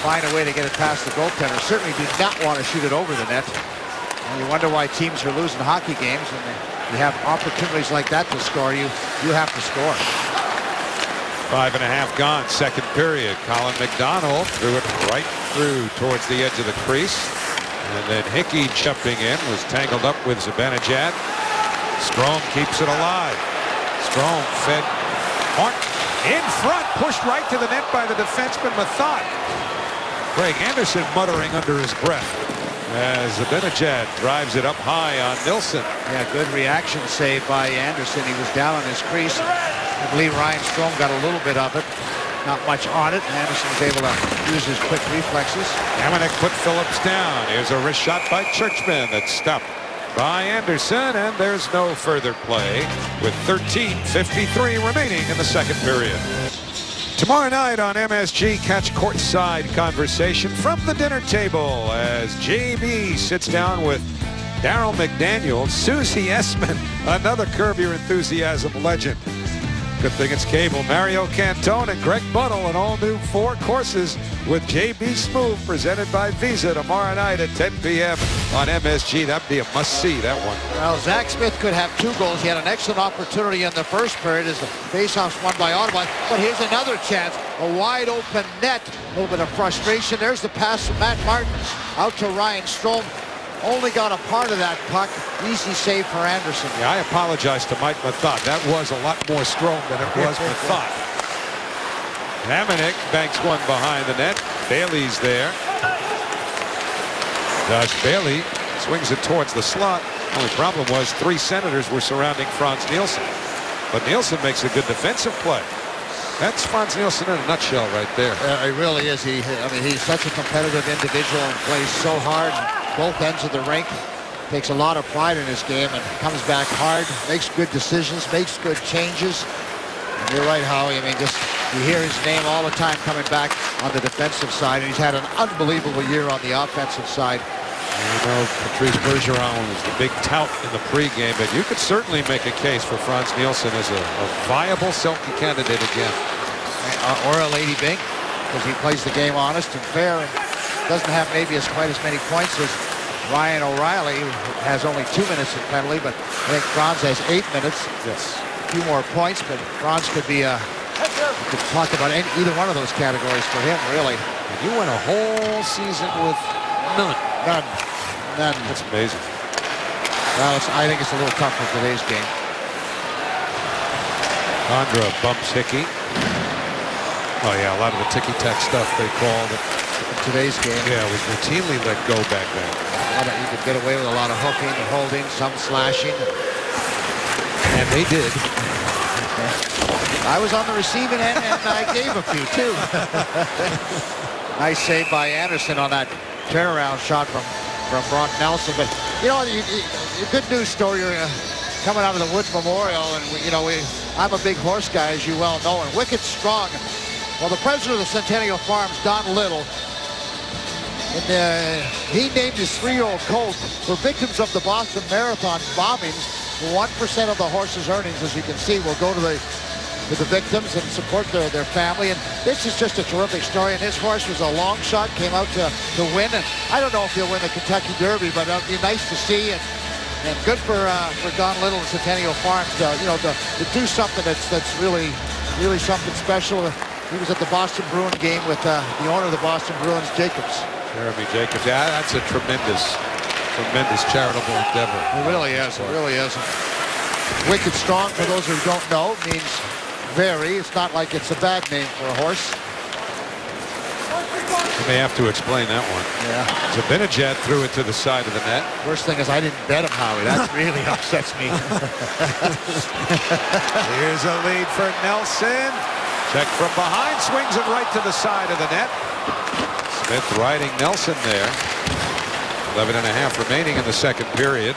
find a way to get it past the goaltender. Certainly do not want to shoot it over the net. And you wonder why teams are losing hockey games, and you have opportunities like that to score. You have to score. 5.5 gone, second period. Colin McDonald threw it right through towards the edge of the crease. And then Hickey jumping in was tangled up with Zibanejad. Strome keeps it alive. Strome fed Martin in front, pushed right to the net by the defenseman Mathot. Craig Anderson muttering under his breath as Zibanejad drives it up high on Nilsson. Yeah, good reaction save by Anderson. He was down on his crease. I believe Ryan Strome got a little bit of it. Not much on it. Anderson was able to use his quick reflexes. Hamonic put Phillips down. Here's a wrist shot by Churchman that's stopped by Anderson, and there's no further play with 13:53 remaining in the second period. Tomorrow night on MSG, catch courtside conversation from the dinner table as JB sits down with Darryl McDaniel, Susie Essman, another Curb Your Enthusiasm legend. Good thing it's cable. Mario Cantone and Greg Bunnell, an all-new 4 courses with JB Smoove, presented by Visa tomorrow night at 10 p.m. on MSG. That'd be a must-see, that one. Well, Zach Smith could have 2 goals. He had an excellent opportunity in the first period as the faceoffs won by Ottawa. But here's another chance, a wide-open net. A little bit of frustration. There's the pass from Matt Martin out to Ryan Strome. Only got a part of that puck. Easy save for Anderson. Yeah, I apologize to Mike Mathot. That was a lot more Strome than it was Mathot. Hamonic banks one behind the net. Bailey's there. Josh Bailey swings it towards the slot. Only problem was 3 Senators were surrounding Frans Nielsen. But Nielsen makes a good defensive play. That's Frans Nielsen in a nutshell right there. He really is. I mean, he's such a competitive individual and plays so hard. Both ends of the rink. Takes a lot of pride in his game and comes back hard, makes good decisions, makes good changes. And you're right, Howie. I mean, just you hear his name all the time coming back on the defensive side, and he's had an unbelievable year on the offensive side. You know, Patrice Bergeron was the big tout in the pregame, but you could certainly make a case for Frans Nielsen as a viable Selke candidate again. Or a Lady Bink, because he plays the game honest and fair and doesn't have maybe quite as many points as Ryan O'Reilly, who has only 2 minutes in penalty, but I think Frans has 8 minutes. Yes. A few more points, but Frans could be you could talk about either one of those categories for him, really. And you went a whole season with none. None. That's amazing. Well, I think it's a little tough for today's game. Condra bumps Hickey. Oh, yeah, a lot of the ticky-tack stuff they called it. In today's game. Yeah, it was routinely let go back then. You could get away with a lot of hooking and holding, some slashing. And they did. I was on the receiving end, and I gave a few, too. Nice save by Anderson on that turnaround shot from Brock Nelson. But, you know, a good news story coming out of the Woods Memorial. And, I'm a big horse guy, as you well know, and wicked strong. Well, the president of the Centennial Farms, Don Little, he named his 3-year-old colt for victims of the Boston Marathon bombings. 1% of the horse's earnings, as you can see, will go to the victims and support their family. And this is just a terrific story. And his horse was a long shot, came out to win. And I don't know if he'll win the Kentucky Derby, but it'll be nice to see. And good for Don Little and Centennial Farms to do something that's really something special. He was at the Boston Bruin game with the owner of the Boston Bruins, Jacobs. Jeremy Jacobs. Yeah, that's a tremendous charitable endeavor. It really is. It really is. Wicked strong, for those who don't know, means very. It's not like it's a bad name for a horse. You may have to explain that one. Yeah. Zibanejad threw it to the side of the net. Worst thing is I didn't bet him, Howie. That really upsets me. Here's a lead for Nelson. Check from behind, swings it right to the side of the net. Smith riding Nelson there. 11.5 remaining in the second period.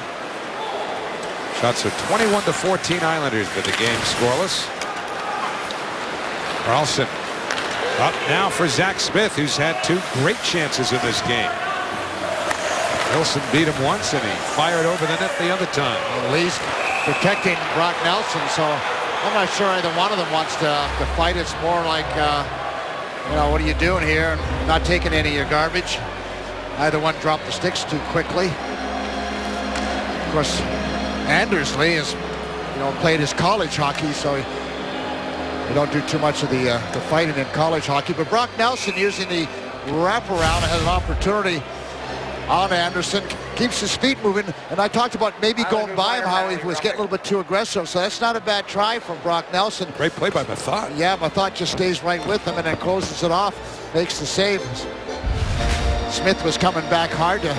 Shots are 21-14 Islanders, but the game scoreless. Carlson up now for Zach Smith, who's had 2 great chances in this game. Nelson beat him once, and he fired over the net the other time. Well, Lee's protecting Brock Nelson, so I'm not sure either one of them wants to fight. It's more like, what are you doing here? And not taking any of your garbage. Either one dropped the sticks too quickly. Of course, Andersley has, played his college hockey, so you don't do too much of the fighting in college hockey. But Brock Nelson, using the wraparound, has an opportunity on Anderson, keeps his feet moving. And I talked about maybe going by him, how he was getting a little bit too aggressive. So that's not a bad try from Brock Nelson. Great play by Mathot. Yeah, Mathot just stays right with him and then closes it off, makes the save. Smith was coming back hard to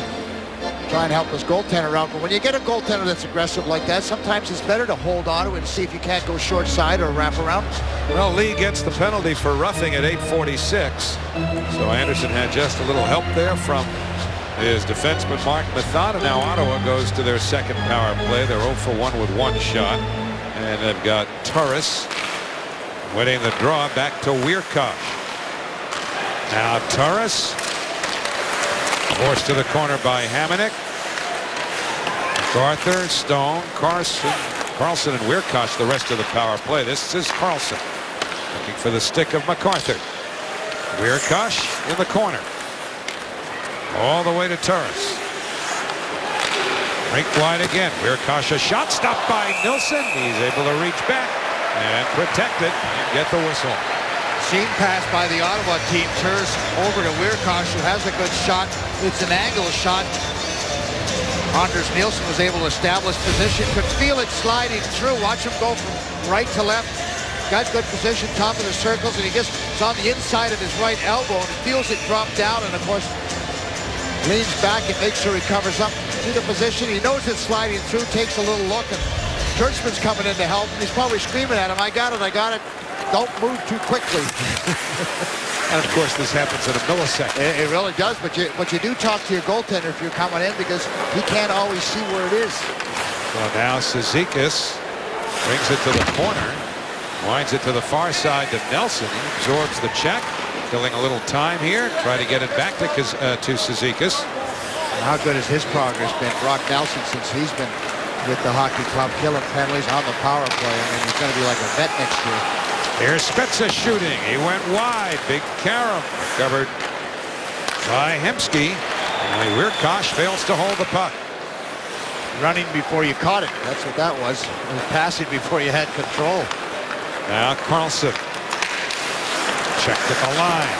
try and help his goaltender out. But when you get a goaltender that's aggressive like that, sometimes it's better to hold on to it and see if you can't go short side or wrap around. Well, Lee gets the penalty for roughing at 8:46. So Anderson had just a little help there from is defenseman Mark Method. And now Ottawa goes to their second power play. They're 0 for 1 with one shot. And they've got Turris winning the draw back to Wierkosh. Now Turris forced to the corner by Hamonic. MacArthur, Stone, Carlson and Wierkosh the rest of the power play. This is Carlson looking for the stick of MacArthur. Wierkosh in the corner. All the way to Turris. Rink wide again. Wierkosh a shot stopped by Nilsson. He's able to reach back and protect it and get the whistle. Seam pass by the Ottawa team. Turris over to Wierkosh, who has a good shot. It's an angle shot. Anders Nilsson was able to establish position. Could feel it sliding through. Watch him go from right to left. Got good position, top of the circles, and it's on the inside of his right elbow, and he feels it drop down, and of course leans back and makes sure he covers up to the position. He knows it's sliding through, takes a little look, and Churchman's coming in to help, and he's probably screaming at him, I got it. Don't move too quickly. And of course this happens in a millisecond. It really does, but you do talk to your goaltender if you're coming in, because he can't always see where it is. So now Cizikas brings it to the corner. Winds it to the far side to Nelson. He absorbs the check. Killing a little time here. Try to get it back to Cizikas. How good has his progress been? Brock Nelson, since he's been with the hockey club, killing penalties on the power play. I mean, he's going to be like a vet next year. Here's Spezza shooting. He went wide. Big carom covered by Hemsky. Only Wierkosh fails to hold the puck. Running before you caught it. That's what that was. It was passing before you had control. Now Carlson checked at the line.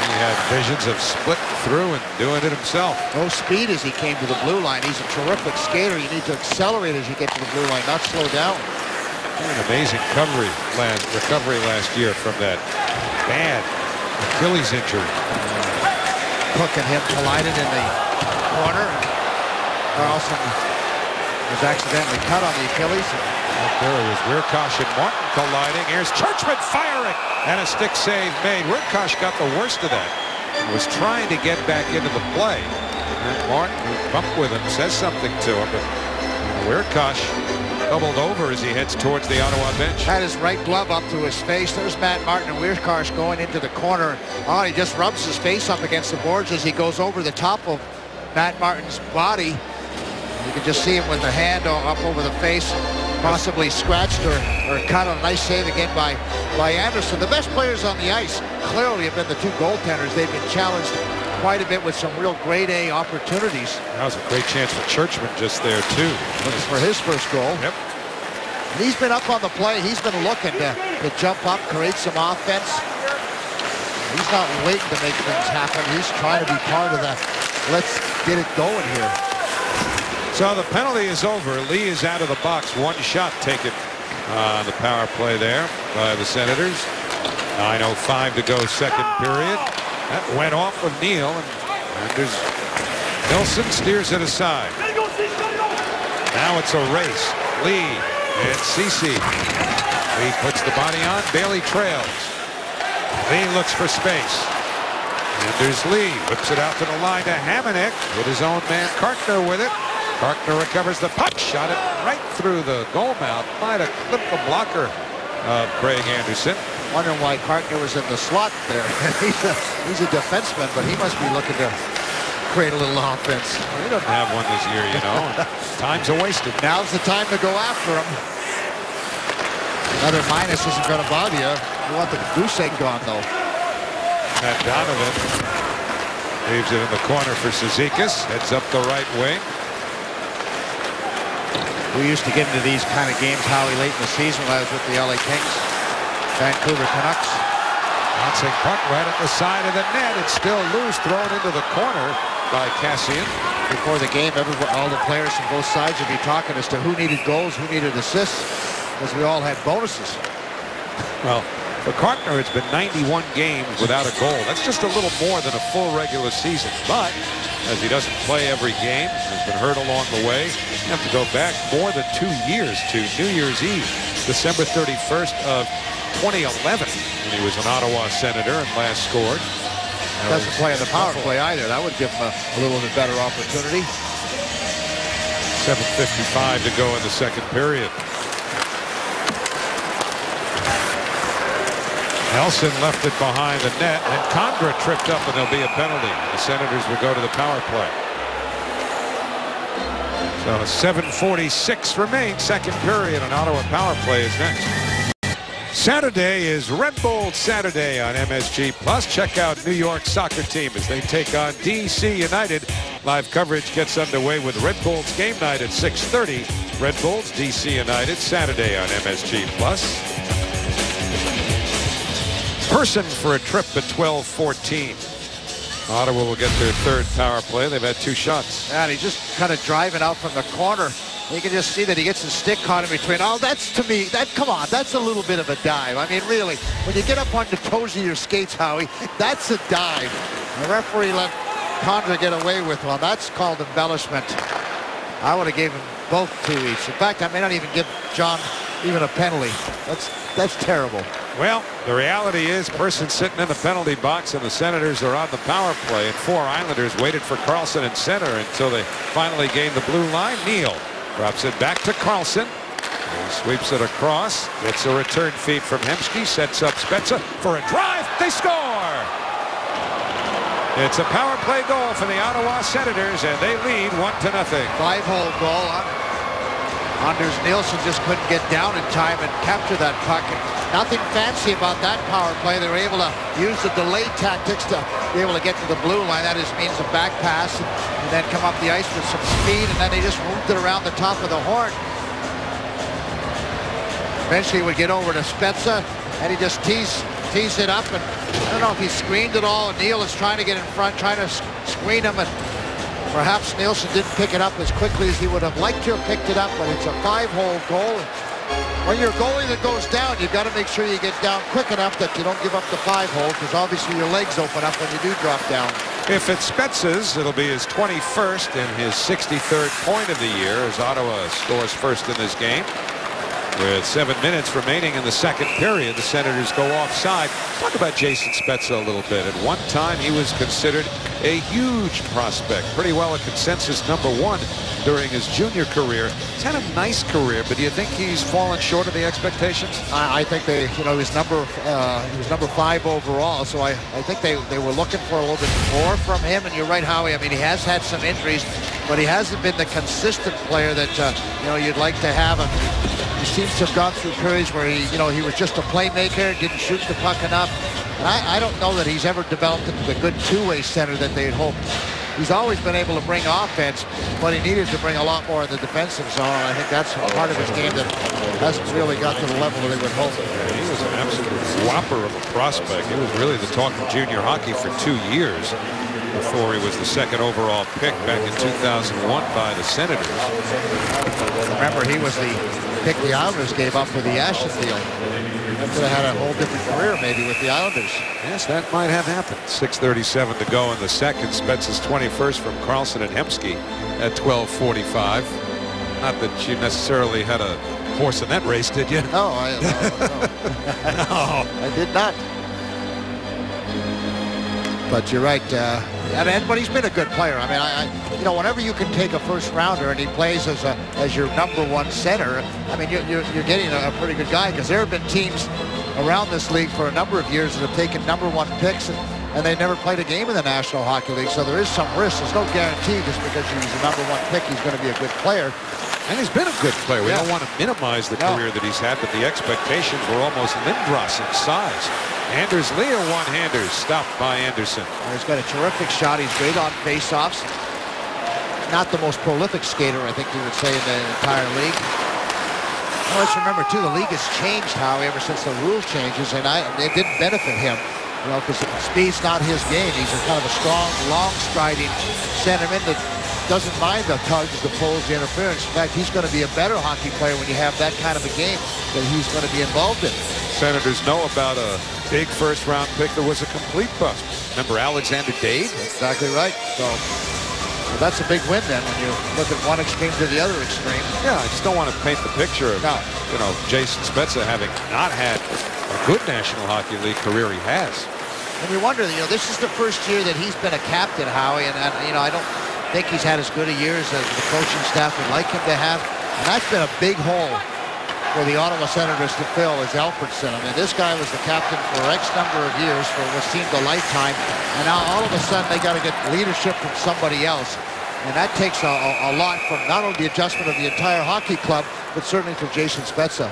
He had visions of splitting through and doing it himself. No speed as he came to the blue line. He's a terrific skater. You need to accelerate as you get to the blue line, not slow down. An amazing recovery last year from that bad Achilles injury. Cook and him collided in the corner. Carlson was accidentally cut on the Achilles. There was Wierkosh and Martin colliding. Here's Churchman firing, and a stick save made. Wierkosh got the worst of that. He was trying to get back into the play. And Martin, who bumped with him, says something to him. But Wierkosh doubled over as he heads towards the Ottawa bench. Had his right glove up to his face. There's Matt Martin and Wierkosh going into the corner. Oh, he just rubs his face up against the boards as he goes over the top of Matt Martin's body. You can just see him with the hand up over the face. Possibly scratched or cut. A nice save again by Anderson. The best players on the ice clearly have been the two goaltenders. They've been challenged quite a bit with some real grade A opportunities. That was a great chance for Churchman just there too. Looking for his first goal. Yep. And he's been up on the play. He's been looking to jump up, create some offense. He's not waiting to make things happen. He's trying to be part of that. Let's get it going here. So the penalty is over. Lee is out of the box. One shot taken on the power play there by the Senators. 9:05 to go, second period. That went off of Neal, and Nilsson steers it aside. Now it's a race. Lee and Ceci. Lee puts the body on. Bailey trails. Lee looks for space. And there's Lee. Whips it out to the line to Hamonic with his own man Kartner with it. Kartner recovers the puck, shot it right through the goal mouth. Might have clipped the blocker of Craig Anderson. Wondering why Kartner was in the slot there. he's a defenseman, but he must be looking to create a little offense. Well, he doesn't have one this year, you know. Time's a wasted. Now's the time to go after him. Another minus isn't going to bother you. You want the goose egg gone, though. Matt Donovan leaves it in the corner for Cizikas. Heads up the right wing. We used to get into these kind of games, Howie, late in the season when I was with the LA Kings. Vancouver Canucks. Bouncing puck right at the side of the net. It's still loose, thrown into the corner by Cassian. Before the game, all the players from both sides would be talking as to who needed goals, who needed assists, because we all had bonuses. Well, for Kartner, it's been 91 games without a goal. That's just a little more than a full regular season. But as he doesn't play every game, has been hurt along the way, you have to go back more than 2 years to New Year's Eve, December 31st of 2011, when he was an Ottawa Senator and last scored. doesn't play in the power play either. That would give him a little bit better opportunity. 7:55 to go in the second period. Nelson left it behind the net, and Condra tripped up, and there'll be a penalty. The Senators will go to the power play. So 7:46 remains, second period, and Ottawa power play is next. Saturday is Red Bull Saturday on MSG Plus. Check out New York soccer team as they take on DC United. Live coverage gets underway with Red Bulls game night at 6:30. Red Bulls DC United Saturday on MSG Plus. Person for a trip at 12:14. Ottawa will get their third power play. They've had 2 shots. And he's just kind of driving out from the corner. You can just see that he gets his stick caught in between. Oh, that's, to me, come on, that's a little bit of a dive. I mean, really, when you get up on the toes of your skates, Howie, that's a dive. The referee let Condra get away with one. That's called embellishment. I would have gave him both 2 each. In fact, I may not even give John even a penalty. That's terrible. Well, the reality is Person sitting in the penalty box, and the Senators are on the power play, and 4 Islanders waited for Carlson in center until they finally gained the blue line. Neal drops it back to Carlson. He sweeps it across. Gets a return feed from Hemsky. Sets up Spezza for a drive. They score! It's a power play goal for the Ottawa Senators, and they lead 1-0. 5-hole goal. Anders Nilsson just couldn't get down in time and capture that puck. And nothing fancy about that power play. They were able to use the delay tactics to be able to get to the blue line. That just means a back pass and then come up the ice with some speed, and then they just moved it around the top of the horn. Eventually he would get over to Spezza, and he just tees it up, and I don't know if he screened it all. Neal is trying to get in front, trying to screen him, and perhaps Nilsson didn't pick it up as quickly as he would have liked to have picked it up, but it's a 5-hole goal. When you're a goalie that goes down, you've got to make sure you get down quick enough that you don't give up the 5-hole, because obviously your legs open up when you do drop down. If it's Spezza's, it'll be his 21st and his 63rd point of the year as Ottawa scores first in this game. With 7 minutes remaining in the second period, the Senators go offside. Talk about Jason Spezza a little bit. At one time, he was considered a huge prospect. Pretty well a consensus #1 during his junior career. He's had a nice career, but do you think he's fallen short of the expectations? I think he was number 5 overall, so I think they were looking for a little bit more from him. And you're right, Howie. I mean, he has had some injuries, but he hasn't been the consistent player that you'd like to have him. He seems to have gone through periods where he was just a playmaker, didn't shoot the puck enough. And I don't know that he's ever developed into the good two-way center that they had hoped. He's always been able to bring offense, but he needed to bring a lot more in the defensive zone. And I think that's part of his game that hasn't really got to the level that they would hope. Yeah, he was an absolute whopper of a prospect. He was really the talk of junior hockey for 2 years before he was the 2nd overall pick back in 2001 by the Senators. Remember, he was the pick the Islanders gave up for the Ashen deal. He could have had a whole different career maybe with the Islanders. Yes, that might have happened. 6:37 to go in the second. Spezza's 21st from Carlson and Hemsky at 12:45. Not that you necessarily had a horse in that race, did you? No, No. I did not. But you're right. But he's been a good player. I mean, whenever you can take a first rounder and he plays as your #1 center, I mean, you're getting a pretty good guy, because there have been teams around this league for a number of years that have taken #1 picks and they never played a game in the National Hockey League. So there is some risk. There's no guarantee just because he's a #1 pick he's going to be a good player. And he's been a good player. We don't want to minimize the career that he's had, but the expectations were almost Lindros in size. Anders Lee, one-hander stopped by Anderson. He's got a terrific shot. He's great on face-offs. Not the most prolific skater, I think you would say, in the entire league. Well, let's remember, too, the league has changed, Howie, ever since the rule changes, and it didn't benefit him. Because speed's not his game. He's kind of a strong, long-striding centerman that doesn't mind the tugs, the pulls, the interference. In fact, he's going to be a better hockey player when you have that kind of a game that he's going to be involved in. Senators know about a big first-round pick that was a complete bust. Remember Alexander Dave? Exactly right. So that's a big win then when you look at one extreme to the other extreme. Yeah, I just don't want to paint the picture of Jason Spezza having not had a good National Hockey League career. He has. And you wonder, this is the first year that he's been a captain, Howie, and I don't think he's had as good a year as the coaching staff would like him to have. And that's been a big hole for the Ottawa Senators to fill is Alfredsson. I mean, this guy was the captain for X number of years, for what seemed a lifetime, and now all of a sudden they got to get leadership from somebody else. And that takes a lot from not only the adjustment of the entire hockey club, but certainly from Jason Spezza.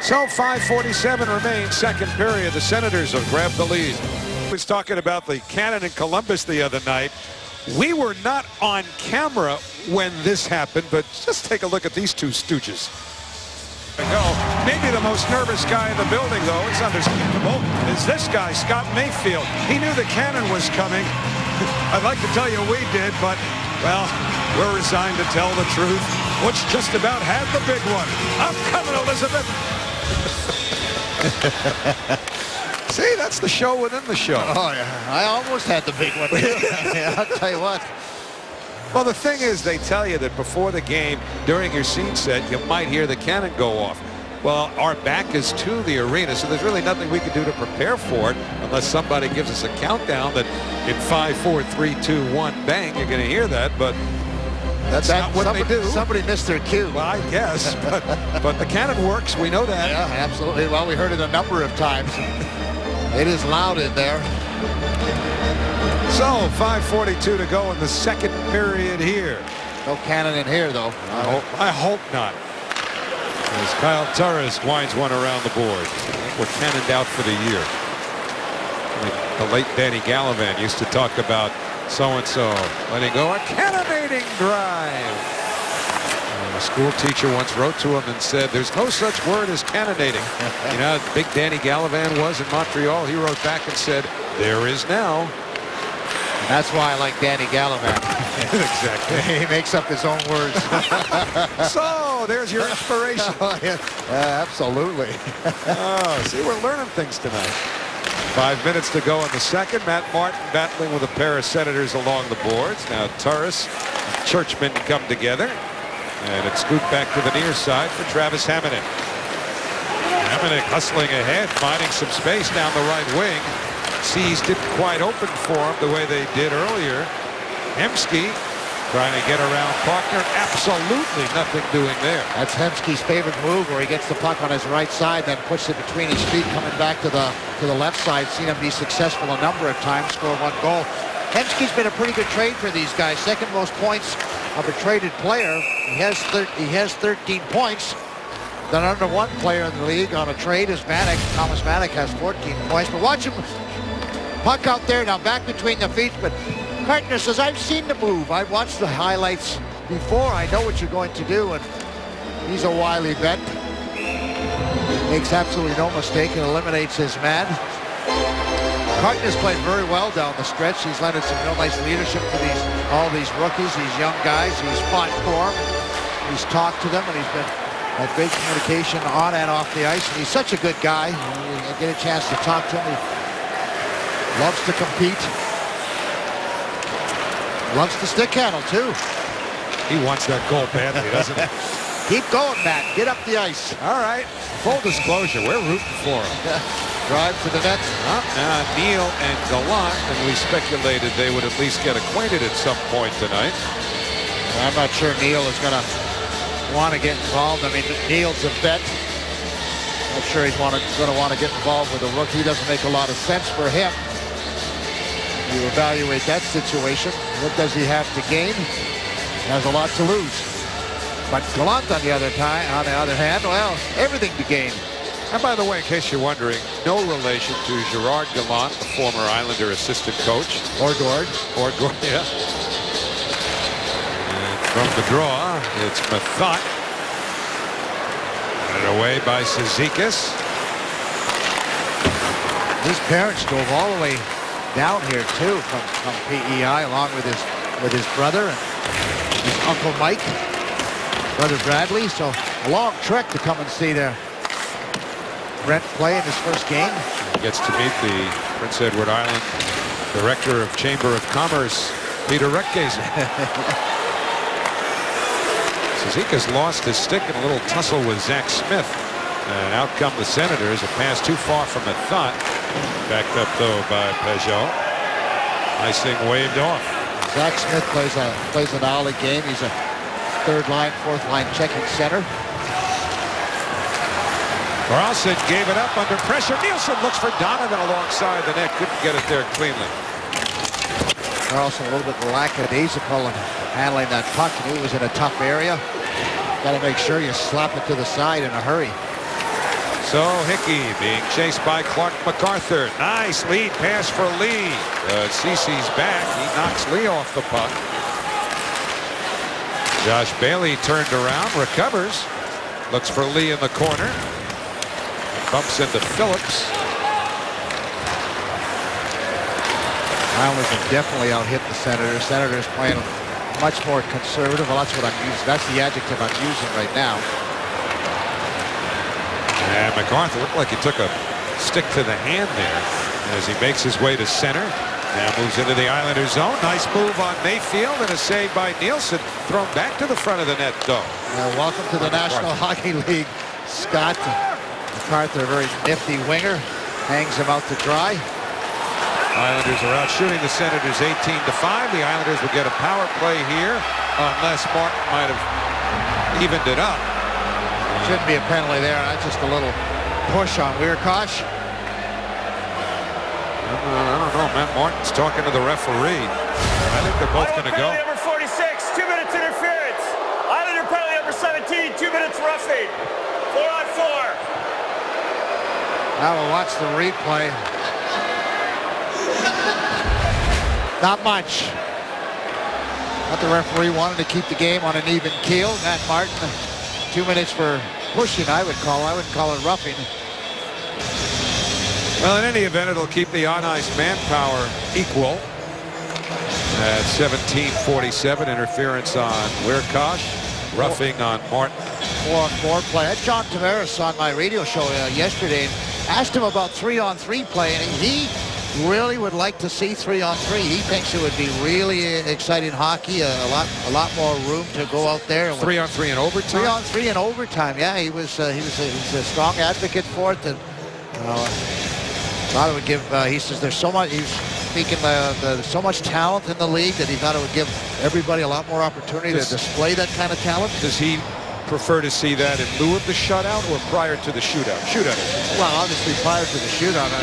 So 5:47 remains, second period. The Senators have grabbed the lead. I was talking about the Cannon in Columbus the other night. We were not on camera when this happened, but just take a look at these two stooges. Maybe the most nervous guy in the building, though, it's understandable, is this guy, Scott Mayfield. He knew the cannon was coming. I'd like to tell you we did, but, well, we're resigned to tell the truth. Butch just about had the big one. I'm coming, Elizabeth. See, that's the show within the show. Oh, yeah. I almost had the big one. I'll tell you what. Well, the thing is, they tell you that before the game, during your scene set, you might hear the cannon go off. Well, our back is to the arena, so there's really nothing we can do to prepare for it unless somebody gives us a countdown that in 5, 4, 3, 2, 1, bang, you're going to hear that, but that's not what they do. Somebody missed their cue. Well, I guess, but the cannon works. We know that. Yeah, absolutely. Well, we heard it a number of times. It is loud in there. So 5:42 to go in the second period here. No cannon in here, though. I hope not. As Kyle Turris winds one around the board. We're cannoned out for the year. The late Danny Gallivan used to talk about so-and-so letting go a cannonading drive. A school teacher once wrote to him and said, there's no such word as cannonading. You know how big Danny Gallivan was in Montreal? He wrote back and said, there is now. And that's why I like Danny Gallivan. Exactly. He makes up his own words. So, there's your inspiration. Absolutely. Oh, see, we're learning things tonight. 5 minutes to go in the second. Matt Martin battling with a pair of Senators along the boards. Now Turris and Churchman come together. And it's scooped back to the near side for Travis Hamonic. Hamonic hustling ahead, finding some space down the right wing. Seas didn't quite open for him the way they did earlier. Hemsky trying to get around Faulkner. Absolutely nothing doing there. That's Hemsky's favorite move, where he gets the puck on his right side, then puts it between his feet, coming back to the left side. Seen him be successful a number of times, score one goal. Hemsky's been a pretty good trade for these guys. Second most points of a traded player. He has 13 points. The number one player in the league on a trade is Vanek. Thomas Vanek has 14 points. But watch him. Puck out there now, back between the feet. But Cartner says, I've seen the move. I've watched the highlights before. I know what you're going to do. And he's a wily vet. Makes absolutely no mistake and eliminates his man. Cartner's played very well down the stretch. He's lended some real nice leadership to all these rookies, these young guys. He's fought for them. He's talked to them, and he's been had great communication on and off the ice. And he's such a good guy. You get a chance to talk to him. He loves to compete. Loves to stick handle, too. He wants that goal badly, doesn't he? Keep going, Matt. Get up the ice. All right. Full disclosure, we're rooting for him. Drive to the net. Now Neal and Gallant, and we speculated they would at least get acquainted at some point tonight. I'm not sure Neal is going to want to get involved. I mean, Neal's a vet. I'm sure he's going to want to get involved with a rookie. Doesn't make a lot of sense for him. You evaluate that situation. What does he have to gain? He has a lot to lose. But Gallant, on the other hand, well, everything to gain. And by the way, in case you're wondering, no relation to Gerard Gallant, the former Islander assistant coach. Or Gord. Or Gord, yeah. And from the draw, it's Mathot. And away by Cizikas. His parents drove all the way down here, too, from PEI, along with his brother and his Uncle Mike, Brother Bradley. So a long trek to come and see their Brent play in his first game. He gets to meet the Prince Edward Island Director of Chamber of Commerce, Peter Reckgazer. Cizikas lost his stick in a little tussle with Zach Smith. And out come the Senators. A pass too far from Mathot. Backed up though by Peugeot. Icing waved off. Zach Smith plays an alley game. He's a third line, fourth line checking center. Carlson gave it up under pressure. Nielsen looks for Donovan alongside the net. Couldn't get it there cleanly. Carlson a little bit lackadaisical in handling that puck. He knew he was in a tough area. Got to make sure you slap it to the side in a hurry. So Hickey being chased by Clark MacArthur. Nice lead pass for Lee. Cece's back. He knocks Lee off the puck. Josh Bailey turned around, recovers, looks for Lee in the corner. Bumps into Phillips. Islanders have definitely out-hit the Senators. Senators playing much more conservative. Well, that's what I'm using. That's the adjective I'm using right now. And MacArthur looked like he took a stick to the hand there as he makes his way to center. Now moves into the Islanders zone. Nice move on Mayfield and a save by Nielsen. Thrown back to the front of the net though. Welcome to the National Hockey League, Scott. MacArthur, a very nifty winger, hangs him out to dry. Islanders are out shooting the Senators 18-5. The Islanders will get a power play here unless Martin might have evened it up. Shouldn't be a penalty there. That's just a little push on Wierkosh. I don't know. Matt Martin's talking to the referee. I think they're both going to go. Number 46, 2 minutes interference. Islander penalty number 17, 2 minutes roughing. 4-on-4. Now we'll watch the replay. Not much. But the referee wanted to keep the game on an even keel. Matt Martin, 2 minutes for pushing, I wouldn't call it roughing. Well, in any event, it'll keep the on-ice manpower equal. At 17:47, interference on Wierkosh, roughing on Martin. 4-on-4 play. I had John Tavares on my radio show yesterday and asked him about 3-on-3 play, and he really would like to see 3-on-3. He thinks it would be really exciting hockey, a lot more room to go out there. 3-on-3 in overtime? 3-on-3 in overtime, yeah. He was a strong advocate for it. And, thought it would give, he says there's so much, he's speaking, there's so much talent in the league that he thought it would give everybody a lot more opportunity to display that kind of talent. Does he prefer to see that in lieu of the shutout or prior to the shootout? Shootout. Well, obviously prior to the shootout.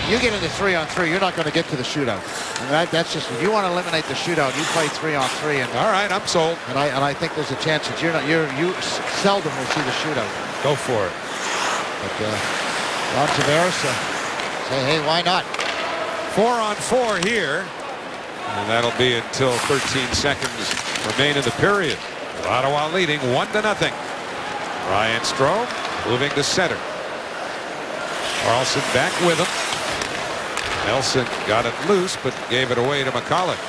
You get into 3-on-3, you're not going to get to the shootout. And that's just, if you want to eliminate the shootout, you play 3-on-3. And all right, I'm sold. And I think there's a chance that you seldom will see the shootout. Go for it. But Ron Tavares say, hey, why not? 4-on-4 here, and that'll be until 13 seconds remain in the period. Ottawa leading 1-0. Ryan Strome moving to center. Carlson back with him. Nelson got it loose, but gave it away to McCulloch.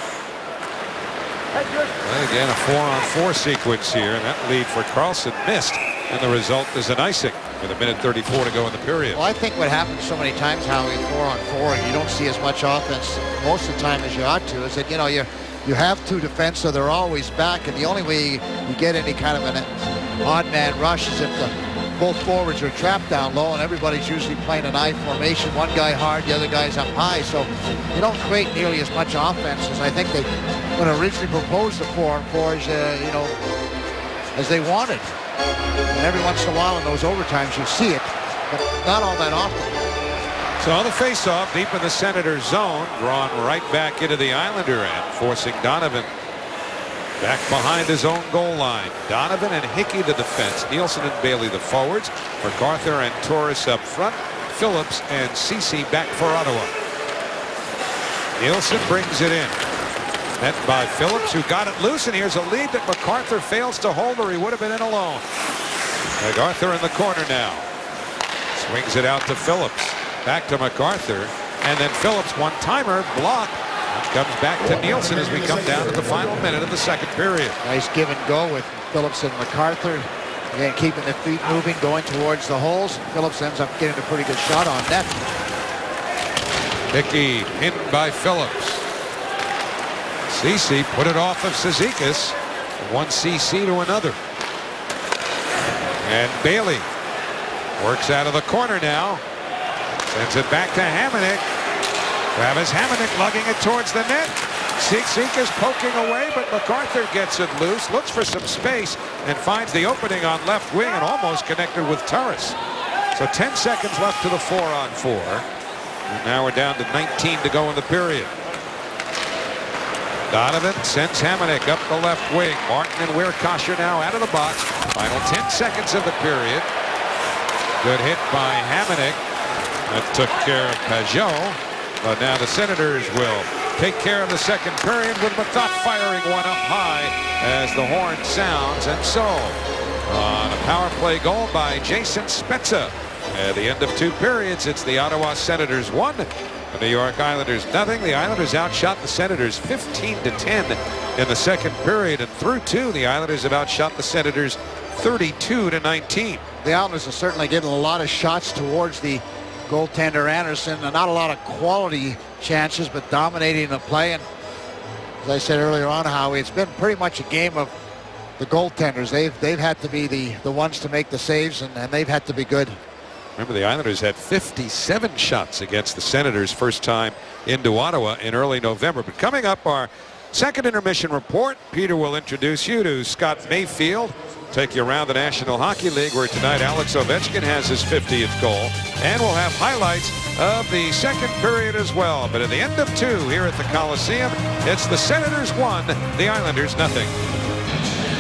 And again, a 4-on-4 sequence here, and that lead for Carlson missed, and the result is an icing with 1:34 to go in the period. Well, I think what happens so many times, Howie, 4-on-4, and you don't see as much offense most of the time as you ought to, is that, you have two defense, so they're always back, and the only way you get any kind of an odd man rush is if both forwards are trapped down low, and everybody's usually playing an I formation. One guy hard, the other guy's up high, so you don't create nearly as much offense as I think they, when originally proposed the 4-on-4, as they wanted. And every once in a while in those overtimes you see it, but not all that often. So on the face-off, deep in the Senators zone, drawn right back into the Islander end, forcing Donovan back behind his own goal line. Donovan and Hickey the defense, Nielsen and Bailey the forwards, MacArthur and Torres up front, Phillips and Cece back for Ottawa. Nielsen brings it in. Met by Phillips, who got it loose, and here's a lead that MacArthur fails to hold, or he would have been in alone. MacArthur in the corner now. Swings it out to Phillips. Back to MacArthur, and then Phillips one-timer block. Comes back to Nielsen as we come down to the final minute of the second period. Nice give and go with Phillips and MacArthur. Again, keeping the feet moving, going towards the holes. Phillips ends up getting a pretty good shot on net. Hickey pinned by Phillips. Cece put it off of Cizikas. One Cece to another. And Bailey works out of the corner now. Sends it back to Hamonic. Travis Hamonic lugging it towards the net. Seek is poking away, but MacArthur gets it loose, looks for some space, and finds the opening on left wing and almost connected with Turris. So 10 seconds left to the 4-on-4. And now we're down to 19 to go in the period. Donovan sends Hamonic up the left wing. Martin and Wierkosher now out of the box. Final 10 seconds of the period. Good hit by Hamonic. That took care of Pajot. But now the Senators will take care of the second period with McDuff firing one up high as the horn sounds. And so on a power play goal by Jason Spezza. At the end of 2 periods, it's the Ottawa Senators 1. The New York Islanders nothing. The Islanders outshot the Senators 15-10 in the second period. And through 2, the Islanders have outshot the Senators 32-19. The Islanders are certainly getting a lot of shots towards the goaltender Anderson, and not a lot of quality chances, but dominating the play. And as I said earlier on, Howie, it's been pretty much a game of the goaltenders. They've had to be the ones to make the saves, and they've had to be good. Remember, the Islanders had 57 shots against the Senators first time into Ottawa in early November. But coming up, our second intermission report. Peter will introduce you to Scott Mayfield. Take you around the National Hockey League, where tonight Alex Ovechkin has his 50th goal. And we'll have highlights of the second period as well. But at the end of 2 here at the Coliseum, it's the Senators 1, the Islanders nothing.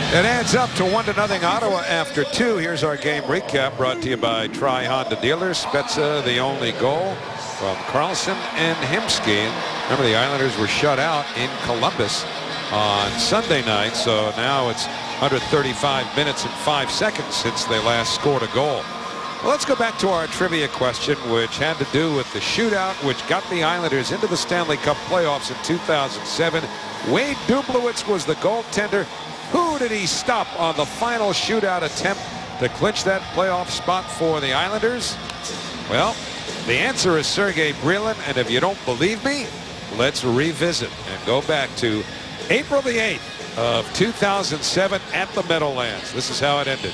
It adds up to 1-0 Ottawa after 2. Here's our game recap brought to you by Tri-Honda Dealers. Spezza, the only goal from Carlson and Hemsky. Remember, the Islanders were shut out in Columbus on Sunday night, so now it's 135 minutes and 5 seconds since they last scored a goal. Well, let's go back to our trivia question, which had to do with the shootout which got the Islanders into the Stanley Cup playoffs in 2007. Wade Dublowitz was the goaltender. Who did he stop on the final shootout attempt to clinch that playoff spot for the Islanders? Well, the answer is Sergei Brylin, and if you don't believe me, let's revisit and go back to April the 8th of 2007 at the Meadowlands. This is how it ended.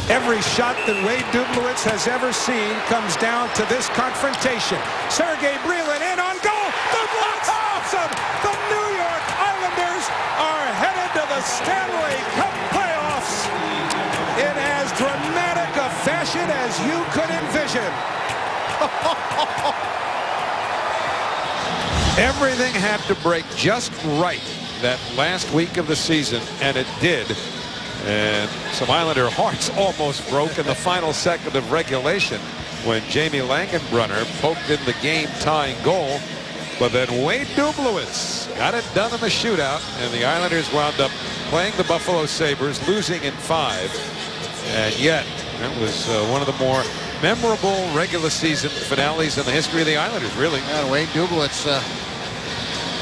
Every shot that Wade Dublowitz has ever seen comes down to this confrontation. Sergei Brylin in on goal. Dublowitz awesome. The New York Islanders are headed to the Stanley Cup playoffs in as dramatic a fashion as you could envision. Everything had to break just right that last week of the season, and it did. And some Islander hearts almost broke in the final second of regulation when Jamie Langenbrunner poked in the game-tying goal. But then Wade Dublowitz got it done in the shootout, and the Islanders wound up playing the Buffalo Sabres, losing in 5. And yet, that was one of the more memorable regular season finales in the history of the Islanders, really. And Wade Dublowitz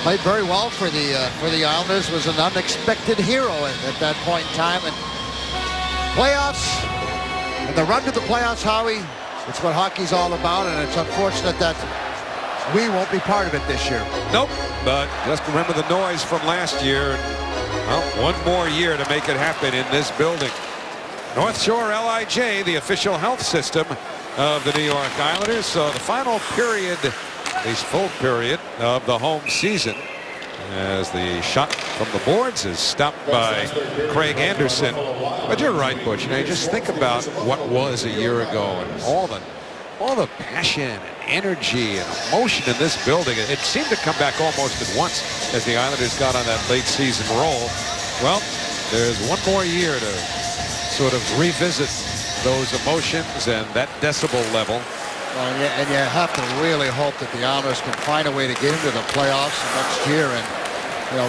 played very well for the Islanders, was an unexpected hero at that point in time. And playoffs, and the run to the playoffs, Howie, it's what hockey's all about, and it's unfortunate that we won't be part of it this year. Nope, but just remember the noise from last year. Well, one more year to make it happen in this building. North Shore LIJ, the official health system of the New York Islanders. So the final period, at least full period, of the home season, as the shot from the boards is stopped by Craig Anderson. But you're right, Butch. You know, just think about what was a year ago and all the passion and energy and emotion in this building. It seemed to come back almost at once as the Islanders got on that late season roll. Well, there's one more year to sort of revisit those emotions and that decibel level. Well, and you have to really hope that the Islanders can find a way to get into the playoffs next year, and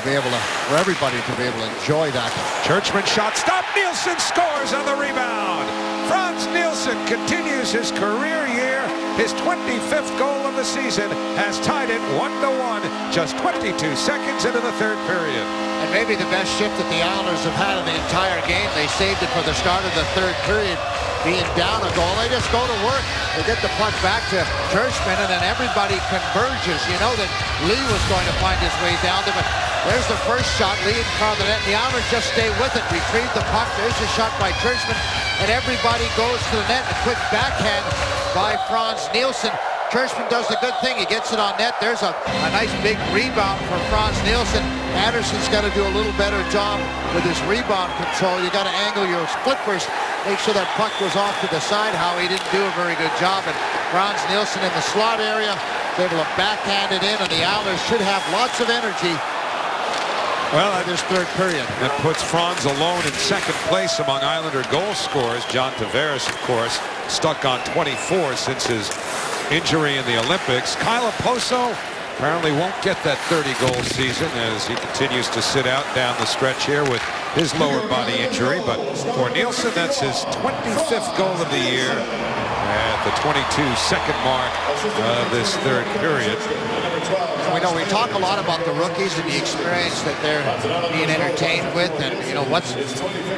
be able to, for everybody to be able to enjoy that. Churchman shot stopped. Nielsen scores on the rebound. Frans Nielsen continues his career year. His 25th goal of the season has tied it 1-1, just 22 seconds into the third period. And maybe the best shift that the Islanders have had in the entire game. They saved it for the start of the third period, being down a goal. They just go to work. They get the puck back to Churchman, and then everybody converges. You know that Lee was going to find his way down there, but there's the first shot. Lee in front of the net, and the Islanders just stay with it. Retrieve the puck. There's a shot by Churchman, and everybody goes to the net. A quick backhand by Frans Nielsen. Churchman does the good thing. He gets it on net. There's a nice big rebound for Frans Nielsen. Anderson's got to do a little better job with his rebound control. You got to angle your flippers. Make sure that puck goes off to the side. Howie didn't do a very good job. And Frans Nielsen in the slot area is able to backhand it in. And the Islanders should have lots of energy. Well, in this third period. That puts Frans alone in second place among Islander goal scorers. John Tavares, of course, stuck on 24 since his injury in the Olympics. Kyle Okposo apparently won't get that 30-goal season as he continues to sit out down the stretch here with his lower body injury. But for Nielsen, that's his 25th goal of the year at the 22-second mark of this third period. We know we talk a lot about the rookies and the experience that they're being entertained with, and you know what's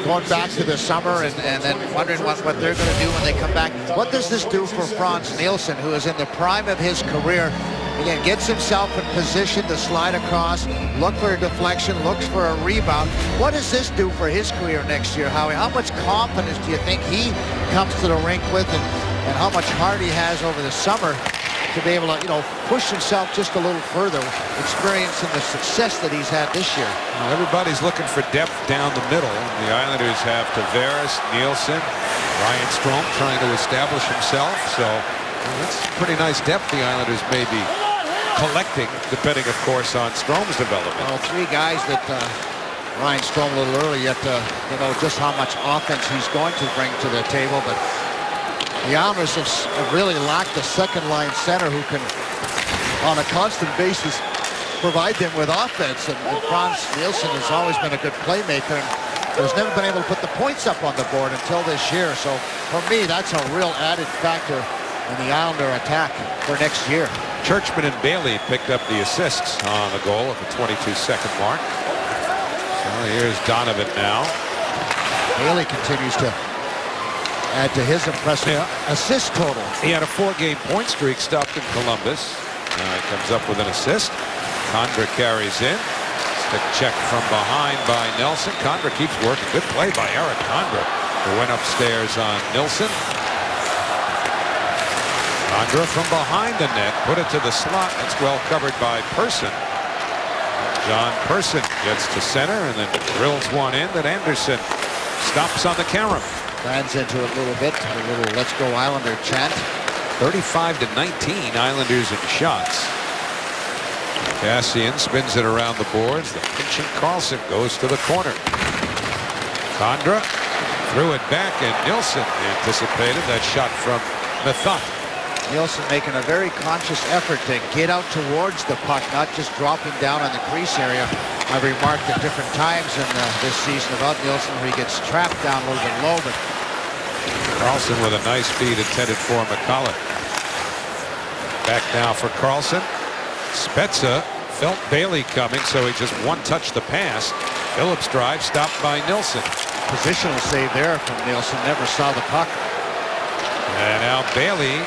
going back to the summer and then wondering what they're going to do when they come back. What does this do for Frans Nielsen, who is in the prime of his career? Again, gets himself in position to slide across, look for a deflection, looks for a rebound. What does this do for his career next year, Howie? How much confidence do you think he comes to the rink with, and how much heart he has over the summer to be able to, you know, push himself just a little further, experiencing the success that he's had this year? Well, everybody's looking for depth down the middle. The Islanders have Tavares, Nielsen, Ryan Strome trying to establish himself. So that's pretty nice depth the Islanders may be collecting, depending, of course, on Strome's development. Well, three guys that Ryan Strome a little early yet to know just how much offense he's going to bring to the table, but the Islanders have really lacked a second-line center who can, on a constant basis, provide them with offense. And Frans Nielsen has always been a good playmaker and has never been able to put the points up on the board until this year. So, for me, that's a real added factor in the Islander attack for next year. Churchman and Bailey picked up the assists on the goal at the 22-second mark. So here's Donovan now. Bailey continues to add to his impressive assist total. He had a 4-game point streak stopped in Columbus. Now he comes up with an assist. Condra carries in. Stick check from behind by Nelson. Condra keeps working. Good play by Eric Condra, who went upstairs on Nilsson. Condra from behind the net, put it to the slot. That's well covered by Persson. John Persson gets to center and then drills one in that Anderson stops on the camera. Fans into it a little bit. A little "Let's Go Islander" chant. 35-19 Islanders in shots. Cassian spins it around the boards. The pinching Carlson goes to the corner. Condra threw it back, and Nilsson anticipated that shot from Methot. Nilsson making a very conscious effort to get out towards the puck, not just dropping down on the crease area. I've remarked at different times in this season about Nilsson where he gets trapped down a little bit low, but Carlson with a nice feed intended for McCulloch. Back now for Carlson. Spezza felt Bailey coming, so he just one-touched the pass. Phillips drive stopped by Nilsson. Positional save there from Nilsson. Never saw the puck. And now Bailey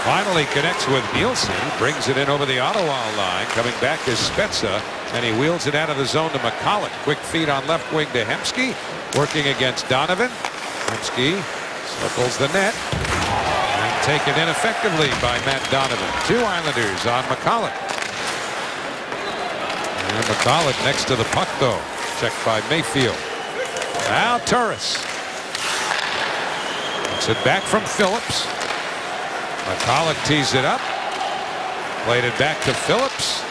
finally connects with Nielsen. Brings it in over the Ottawa line. Coming back is Spezza, and he wheels it out of the zone to McCulloch. Quick feed on left wing to Hemsky. Working against Donovan. Hemsky circles the net. And taken in effectively by Matt Donovan. Two Islanders on McCulloch. And McCulloch next to the puck, though. Checked by Mayfield. Now Turris. Gets it back from Phillips. McCulloch tees it up. Played it back to Phillips.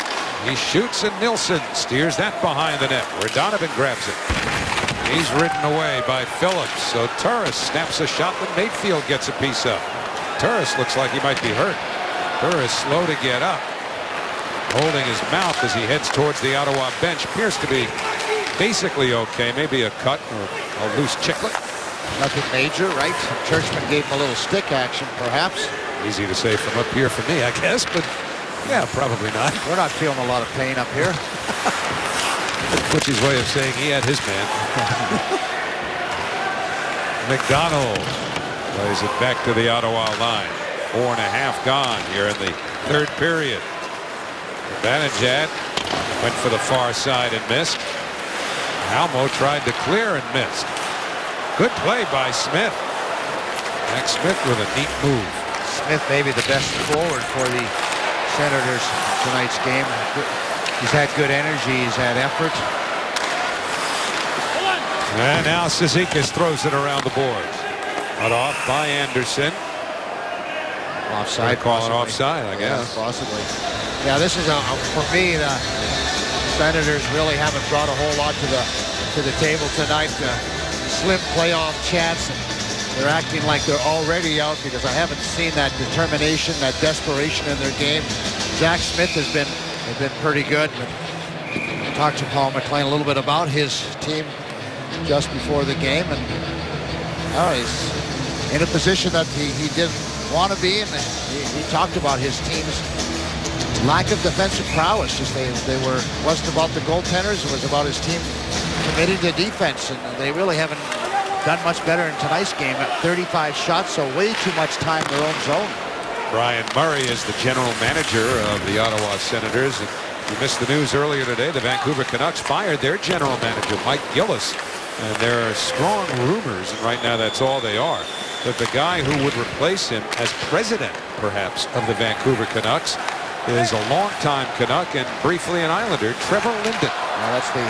He shoots, and Nilsson steers that behind the net where Donovan grabs it. He's ridden away by Phillips. So Turris snaps a shot that Mayfield gets a piece of. Turris looks like he might be hurt. Turris slow to get up, holding his mouth as he heads towards the Ottawa bench. Appears to be basically okay. Maybe a cut or a loose chiclet. Nothing major, right? Churchman gave him a little stick action, perhaps. Easy to say from up here for me, I guess, but yeah, probably not. We're not feeling a lot of pain up here. Butchie's way of saying he had his man. McDonald plays it back to the Ottawa line. 4.5 gone here in the third period. Banajad went for the far side and missed. Almo tried to clear and missed. Good play by Smith. Zach Smith with a neat move. Smith maybe the best forward for the Senators tonight's game. He's had good energy. He's had effort. And now Cizikas throws it around the boards. Cut off by Anderson. Offside. Call it offside, I guess. Yeah, possibly. Yeah, this is for me. The Senators really haven't brought a whole lot to the table tonight. Slim playoff chance. They're acting like they're already out because I haven't seen that determination, that desperation in their game. Zach Smith has been pretty good. I talked to Paul McLean a little bit about his team just before the game, and he's in a position that he didn't want to be in. He talked about his team's lack of defensive prowess. Just wasn't about the goaltenders. It was about his team committed to defense, and they really haven't done much better in tonight's game. At 35 shots, so way too much time in their own zone. Brian Murray is the general manager of the Ottawa Senators. And you missed the news earlier today. The Vancouver Canucks fired their general manager, Mike Gillis. And there are strong rumors, and right now that's all they are, that the guy who would replace him as president, perhaps, of the Vancouver Canucks is a longtime Canuck and briefly an Islander, Trevor Linden. Well, that's the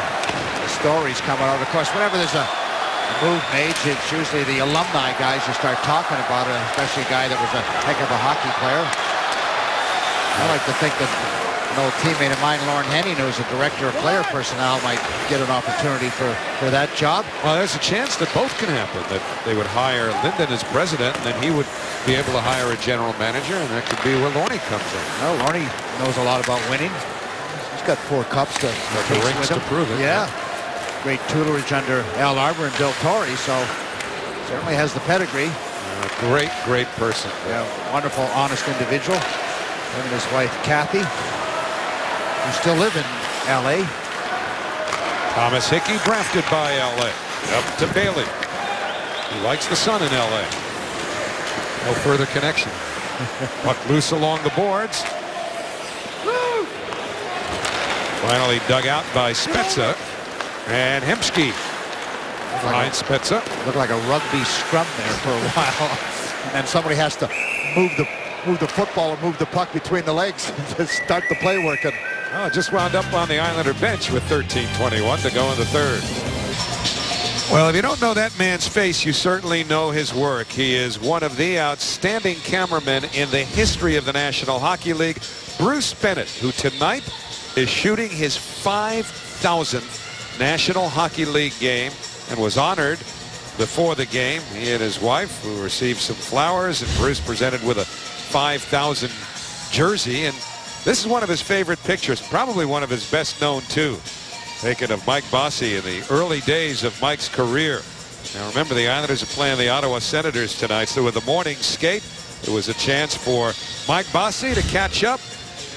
stories coming out. Of course, whenever there's a move made, it's usually the alumni guys who start talking about it, especially a guy that was a heck of a hockey player. I like to think that an old teammate of mine, Lauren Henning, who's a director of player personnel, might get an opportunity for that job. Well, there's a chance that both can happen, that they would hire Linden as president, and then he would be able to hire a general manager, and that could be where Lorne comes in. Well, Lorne knows a lot about winning. He's got 4 cups to rings to prove it. Yeah. Great tutelage under Al Arbor and Bill Torrey, so certainly has the pedigree. Great person. Yeah, wonderful, honest individual. Him and his wife, Kathy, who still live in L.A. Thomas Hickey drafted by L.A. Up to Bailey. He likes the sun in L.A. No further connection. Puck loose along the boards. Finally dug out by Spezza. And Hemsky finds Spezza. Looked like a rugby scrum there for a while. And then somebody has to move the football and move the puck between the legs to start the play working. Oh, just wound up on the Islander bench with 13:21 to go in the third. Well, if you don't know that man's face, you certainly know his work. He is one of the outstanding cameramen in the history of the National Hockey League. Bruce Bennett, who tonight is shooting his 5,000th National Hockey League game and was honored before the game. He and his wife, who received some flowers, and Bruce presented with a 5,000 jersey. And this is one of his favorite pictures, probably one of his best known too, taken of Mike Bossy in the early days of Mike's career. Now remember, the Islanders are playing the Ottawa Senators tonight, so with the morning skate, it was a chance for Mike Bossy to catch up.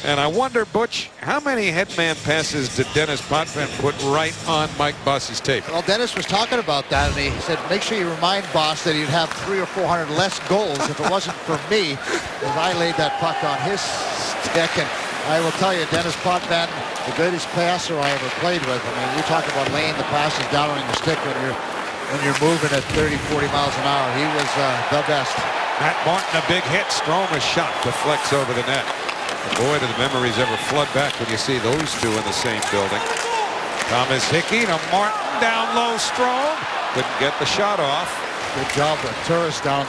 And I wonder, Butch, how many headman passes did Dennis Potvin put right on Mike Bossy's tape? Well, Dennis was talking about that, and he said, make sure you remind Boss that he'd have 300 or 400 less goals if it wasn't for me, because I laid that puck on his stick. And I will tell you, Dennis Potvin, the greatest passer I ever played with. I mean, you talk about laying the passes down on your stick when you're moving at 30, 40 miles an hour. He was the best. Matt Martin, a big hit. Strome, a shot deflects over the net. Boy, do the memories ever flood back when you see those two in the same building. Thomas Hickey to Martin, down low, Strome. Couldn't get the shot off. Good job with Turris down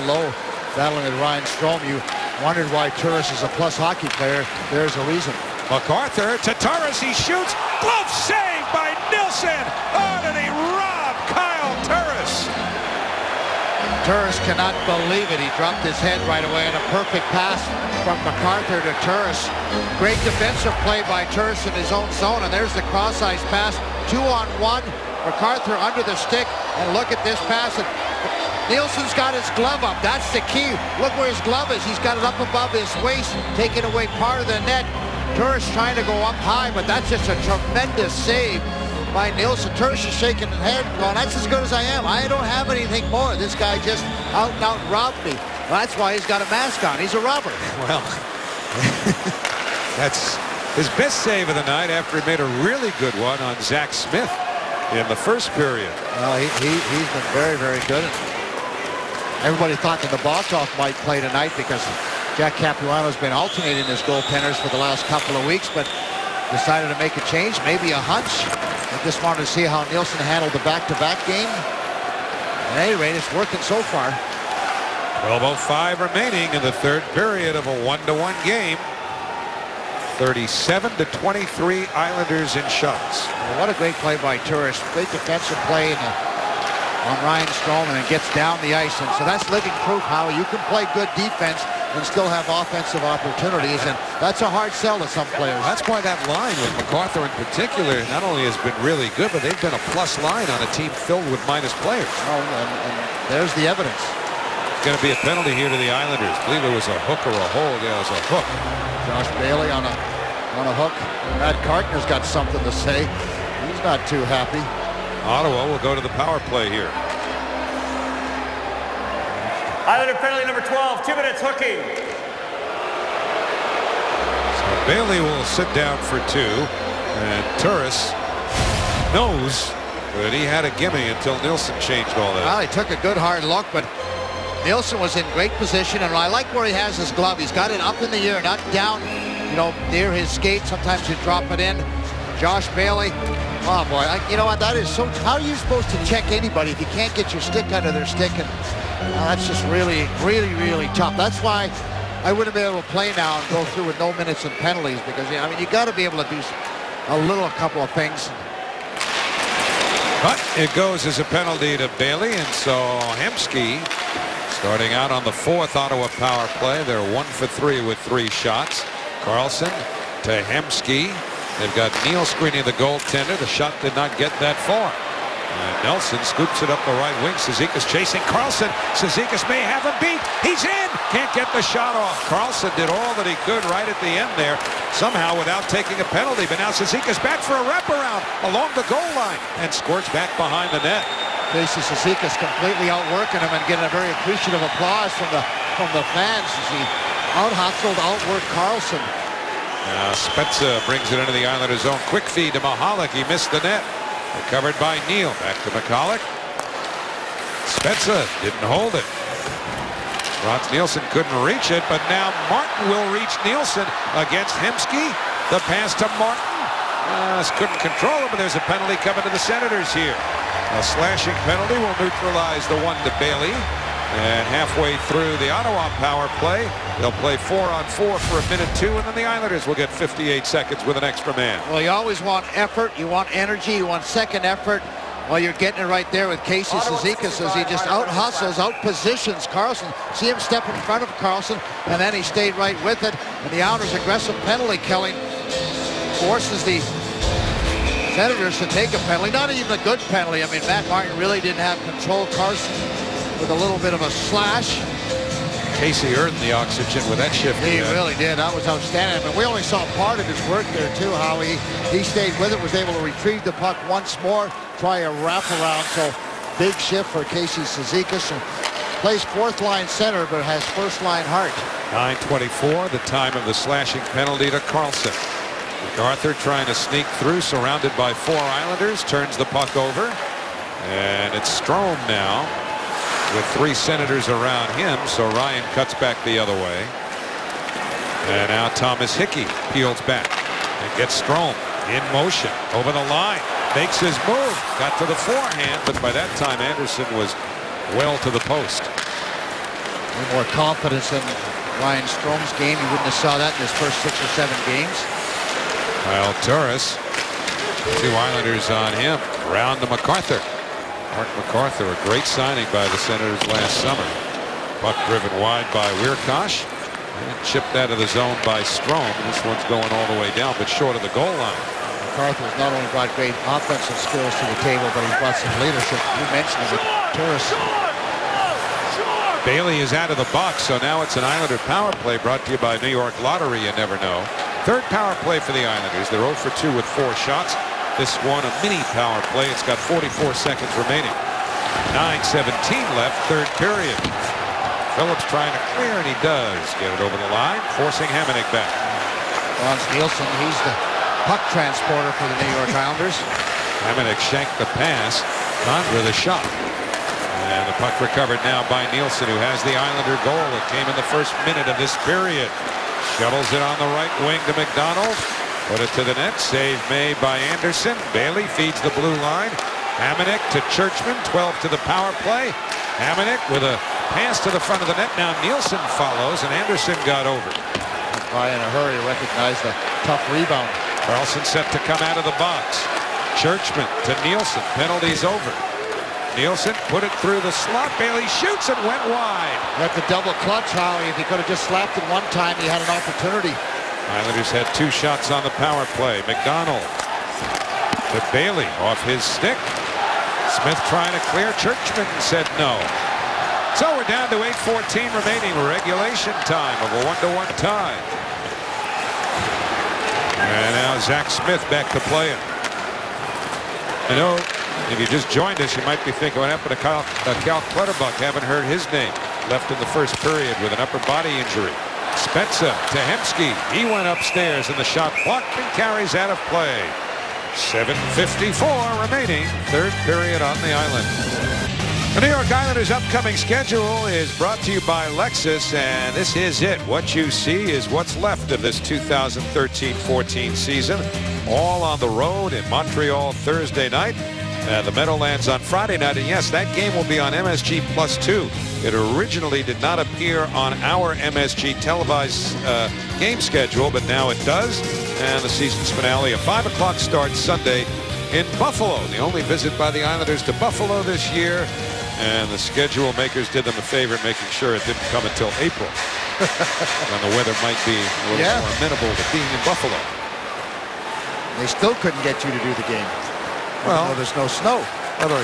low, battling with Ryan Strome. You wondered why Turris is a plus hockey player. There's a reason. MacArthur to Turris. He shoots. Glove save by Nilsson. Oh, and he robbed Kyle Turris. Turris cannot believe it. He dropped his head right away on a perfect pass from MacArthur to Turris. Great defensive play by Turris in his own zone, and there's the cross-ice pass. 2-on-1. MacArthur under the stick, and look at this pass. And Nilsson's got his glove up. That's the key. Look where his glove is. He's got it up above his waist, taking away part of the net. Turris trying to go up high, but that's just a tremendous save by Nilsson. Turris is shaking his head, going, that's as good as I am. I don't have anything more. This guy just out and out robbed me. Well, that's why he's got a mask on. He's a robber. Well, that's his best save of the night after he made a really good one on Zach Smith in the first period. Well, he's been very, very good. Everybody thought that the Botov might play tonight because Jack Capuano's been alternating his goaltenders for the last couple of weeks, but decided to make a change, maybe a hunch. I just wanted to see how Nielsen handled the back-to-back game. At any rate, it's working so far. 12:05 remaining in the third period of a 1-1 game. 37-23 Islanders in shots. Well, what a great play by Turris. Great defensive play on Ryan Strome, and then gets down the ice. And so that's living proof how you can play good defense and still have offensive opportunities, and that's a hard sell to some players. That's why that line with MacArthur in particular not only has been really good, but they've been a plus line on a team filled with minus players. Oh, and there's the evidence. It's going to be a penalty here to the Islanders. I believe it was a hook or a hold. Yeah, it was a hook. Josh Bailey on a hook. Matt Cartner's got something to say. He's not too happy. Ottawa will go to the power play here. Islander penalty number 12, 2 minutes hooking. So Bailey will sit down for 2, and Turris knows that he had a gimme until Nielsen changed all that. Well, he took a good hard look, but Nielsen was in great position, and I like where he has his glove. He's got it up in the air, not down, near his skate. Sometimes you drop it in. Josh Bailey, oh boy, you know what, that is so, how are you supposed to check anybody if you can't get your stick under their stick? And that's just really, really, really tough. That's why I wouldn't be able to play now and go through with no minutes and penalties, because, I mean, you got to be able to do a couple of things. But it goes as a penalty to Bailey, and so Hemsky starting out on the 4th Ottawa power play. They're 1 for 3 with 3 shots. Carlson to Hemsky. They've got Neal screening the goaltender. The shot did not get that far. And Nelson scoops it up the right wing. Cizikas chasing Carlson. Cizikas may have him beat. He's in. Can't get the shot off. Carlson did all that he could right at the end there, somehow without taking a penalty. But now Cizikas back for a wraparound along the goal line and scores back behind the net. Casey Cizikas completely outworking him and getting a very appreciative applause from the fans as he out-hustled, outworked Carlson. Spezza brings it into the Islanders' zone. Quick feed to Mahalik. He missed the net. Recovered by Neal. Back to McCulloch. Spezza didn't hold it. Rots Nielsen couldn't reach it, but now Martin will reach Nielsen against Hemsky. The pass to Martin. Couldn't control it, but there's a penalty coming to the Senators here. A slashing penalty will neutralize the one to Bailey. And halfway through the Ottawa power play, they'll play 4-on-4 for a minute 2, and then the Islanders will get 58 seconds with an extra man. Well, you always want effort, you want energy, you want second effort. Well, you're getting it right there with Casey Cizikas as he just out-hustles, out-positions Carlson. See him step in front of Carlson, and then he stayed right with it. And the Islanders' aggressive penalty killing forces the Senators to take a penalty. Not even a good penalty. I mean, Matt Martin really didn't have control. Carlson with a little bit of a slash. Casey earned the oxygen with that shift. He really did. That was outstanding. But we only saw part of his work there, too, how he stayed with it, was able to retrieve the puck once more, try a wraparound. So big shift for Casey Cizikas. Plays 4th-line center, but has 1st-line heart. 9:24, the time of the slashing penalty to Carlson. MacArthur trying to sneak through, surrounded by 4 Islanders, turns the puck over. And it's Strome now, with 3 Senators around him, so Ryan cuts back the other way. And now Thomas Hickey peels back and gets Strome in motion over the line. Makes his move, got to the forehand, but by that time Anderson was well to the post. More confidence in Ryan Strome's game. You wouldn't have saw that in his first 6 or 7 games. Kyle Turris, 2 Islanders on him. Round to MacArthur. Mark MacArthur, a great signing by the Senators last summer. Puck driven wide by Wierkosh and chipped out of the zone by Strome. This one's going all the way down, but short of the goal line. MacArthur's not only brought great offensive skills to the table, but he's brought some leadership. You mentioned it with Turris. Bailey is out of the box, so now it's an Islander power play brought to you by New York Lottery. You never know. 3rd power play for the Islanders. They're 0 for 2 with 4 shots. This one a mini power play. It's got 44 seconds remaining. 9:17 left, 3rd period. Phillips trying to clear, and he does get it over the line, forcing Hamonic back. Frans Nielsen, he's the puck transporter for the New York Islanders. Hamonic shanked the pass. Condra the shot. And the puck recovered now by Nielsen, who has the Islander goal. It came in the first minute of this period. Shuttles it on the right wing to McDonald. Put it to the net. Save made by Anderson. Bailey feeds the blue line. Hamonic to Churchman. 12 to the power play. Hamonic with a pass to the front of the net. Now Nielsen follows, and Anderson got over. By in a hurry, recognized the tough rebound. Carlson set to come out of the box. Churchman to Nielsen. Penalties over. Nielsen put it through the slot. Bailey shoots and went wide. At the double clutch, Howie. If he could have just slapped it one time, he had an opportunity. Islanders had 2 shots on the power play. McDonald to Bailey off his stick. Smith trying to clear. Churchman said no. So we're down to 8:14 remaining regulation time of a 1-1 tie. And now Zach Smith back to playing. I know if you just joined us, you might be thinking, what happened to Cal Clutterbuck? Haven't heard his name. Left in the first period with an upper body injury. Spezza to Hemsky. He went upstairs and the shot blocked and carries out of play. 7:54 remaining. Third period on the island. The New York Islanders' upcoming schedule is brought to you by Lexus, and this is it. What you see is what's left of this 2013-14 season. All on the road in Montreal Thursday night. The Meadowlands on Friday night, and yes, that game will be on MSG Plus 2. It originally did not appear on our MSG televised game schedule, but now it does. And the season's finale, a 5 o'clock start Sunday in Buffalo. The only visit by the Islanders to Buffalo this year, and the schedule makers did them a favor, making sure it didn't come until April, when the weather might be a little more amenable to being in Buffalo. They still couldn't get you to do the game. Well, there's no snow. Other,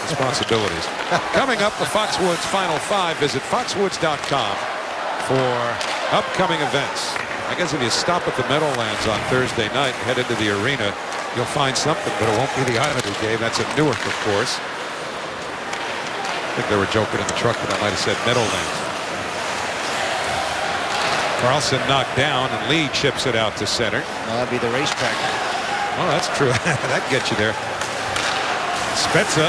responsibilities. Coming up, the Foxwoods Final 5. Visit foxwoods.com for upcoming events. I guess if you stop at the Meadowlands on Thursday night and head into the arena, you'll find something, but it won't be the Islanders game. That's at Newark, of course. I think they were joking in the truck, but I might have said Meadowlands. Carlson knocked down, and Lee chips it out to center. That'd be the racetrack. Oh, that's true. That gets you there. Spezza.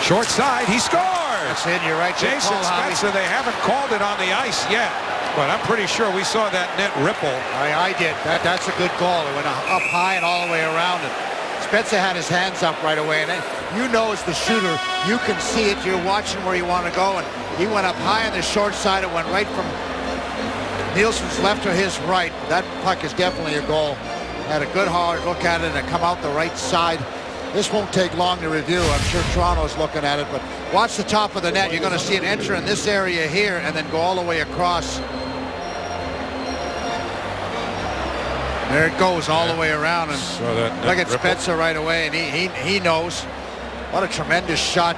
Short side. He scores. That's it. You're right. Jason Spezza. They haven't called it on the ice yet, but I'm pretty sure we saw that net ripple. I did. That's a good call. It went up high and all the way around. And Spezza had his hands up right away. And you know, as the shooter, you can see it. You're watching where you want to go. And he went up high on the short side. It went right from Nielsen's left to his right. That puck is definitely a goal. Had a good hard look at it and come out the right side. This won't take long to review. I'm sure Toronto's looking at it, but watch the top of the net. You're going to see it enter in this area here and then go all the way across. There it goes all the way around, and look at Spezza right away, and he knows. What a tremendous shot.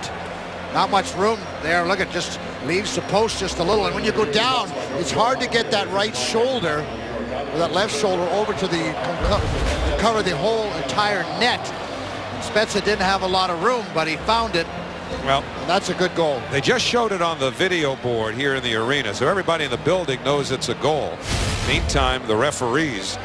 Not much room there. Look, it just leaves the post just a little, and when you go down, it's hard to get that right shoulder, or that left shoulder, over to cover the whole entire net. Spezza didn't have a lot of room, but he found it. Well, and that's a good goal. They just showed it on the video board here in the arena, so everybody in the building knows it's a goal. Meantime, the referees,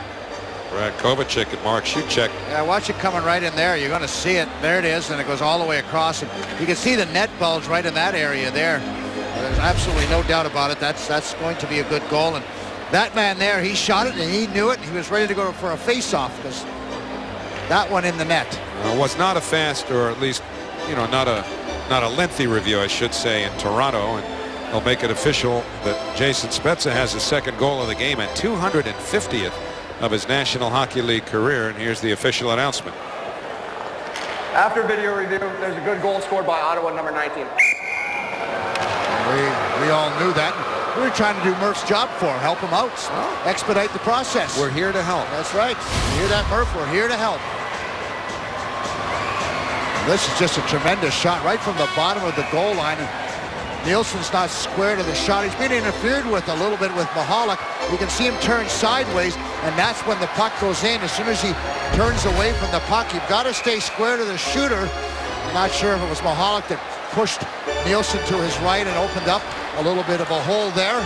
Brad Kovacic and Mark Shuchek. Yeah, watch it coming right in there. You're going to see it. There it is, and it goes all the way across. And you can see the net bulge right in that area there. There's absolutely no doubt about it. That's going to be a good goal. And that man there, he shot it, and he knew it. He was ready to go for a face-off because that one in the net. Was not a fast, or at least, not a lengthy review, I should say, in Toronto, and they'll make it official that Jason Spezza has his second goal of the game and 250th of his National Hockey League career. And here's the official announcement. After video review, there's a good goal scored by Ottawa, number 19. We all knew that. We were trying to do Murph's job for him, help him out, expedite the process. We're here to help. That's right. You hear that, Murph? We're here to help. This is just a tremendous shot right from the bottom of the goal line. And Nielsen's not square to the shot. He's been interfered with a little bit with Mahalik. You can see him turn sideways, and that's when the puck goes in. As soon as he turns away from the puck, you've got to stay square to the shooter. I'm not sure if it was Mahalik that pushed Nielsen to his right and opened up a little bit of a hole there.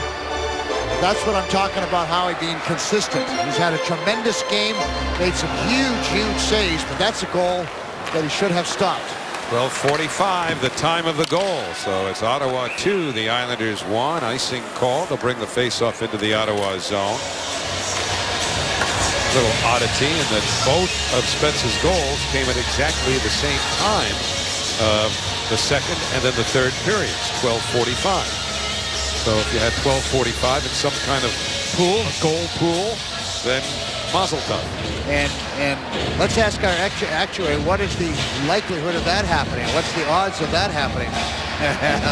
That's what I'm talking about, Howie, being consistent. He's had a tremendous game, made some huge saves, but that's a goal that he should have stopped. 12:45, the time of the goal. So it's Ottawa 2, the Islanders 1. Icing call. They'll bring the faceoff into the Ottawa zone. Little oddity in that both of Spezza's goals came at exactly the same time of the second and then the third periods, 12:45. So if you had 12:45 in some kind of pool, a goal pool, then mazel tov. And let's ask our actuary, what is the likelihood of that happening? What's the odds of that happening?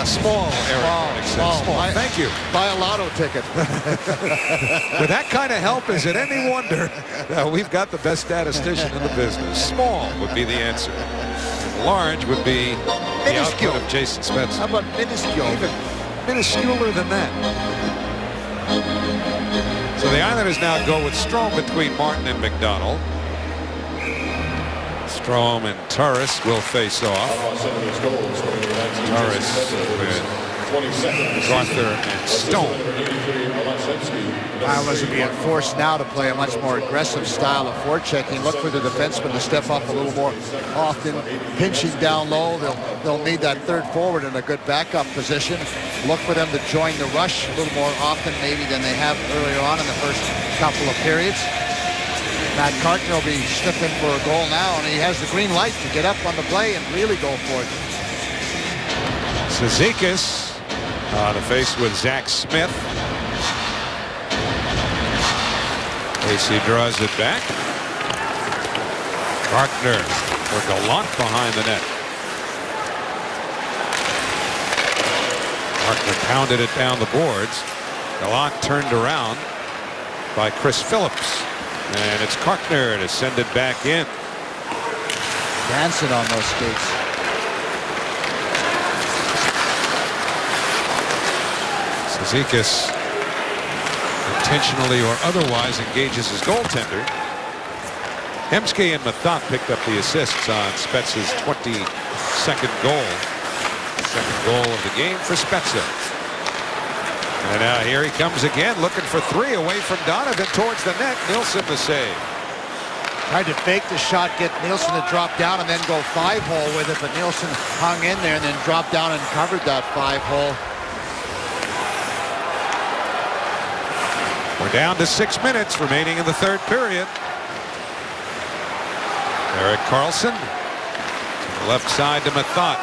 Small, Eric. Small. Thank you. Buy a lotto ticket. With that kind of help, is it any wonder that we've got the best statistician in the business? Small would be the answer. Large would be the output of Jason Spezza. How about minuscule? Even minusculer than that. So the Islanders now go with Strome between Martin and McDonald. Strome and Turris will face off. Turris with Arthur and Stone. Islanders are being forced now to play a much more aggressive style of forechecking. Look for the defenseman to step up a little more often, pinching down low. They'll need that third forward in a good backup position. Look for them to join the rush a little more often maybe than they have earlier on in the first couple of periods. Matt Carkner will be sniffing for a goal now, and he has the green light to get up on the play and really go for it. Cizikas on the face with Zach Smith. Casey draws it back. Carkner for Gallant behind the net. Carkner pounded it down the boards. Gallant turned around by Chris Phillips. And it's Carkner to send it back in. Dancing on those skates. Cizikas intentionally or otherwise engages his goaltender. Hemsky and Mathot picked up the assists on Spezza's 22nd goal. Second goal of the game for Spezza. And now here he comes again, looking for three away from Donovan towards the net. Nilsson the save. Tried to fake the shot, get Nilsson to drop down and then go 5-hole with it, but Nilsson hung in there and then dropped down and covered that 5-hole. We're down to 6 minutes remaining in the third period. Erik Karlsson to the left side to Mathot.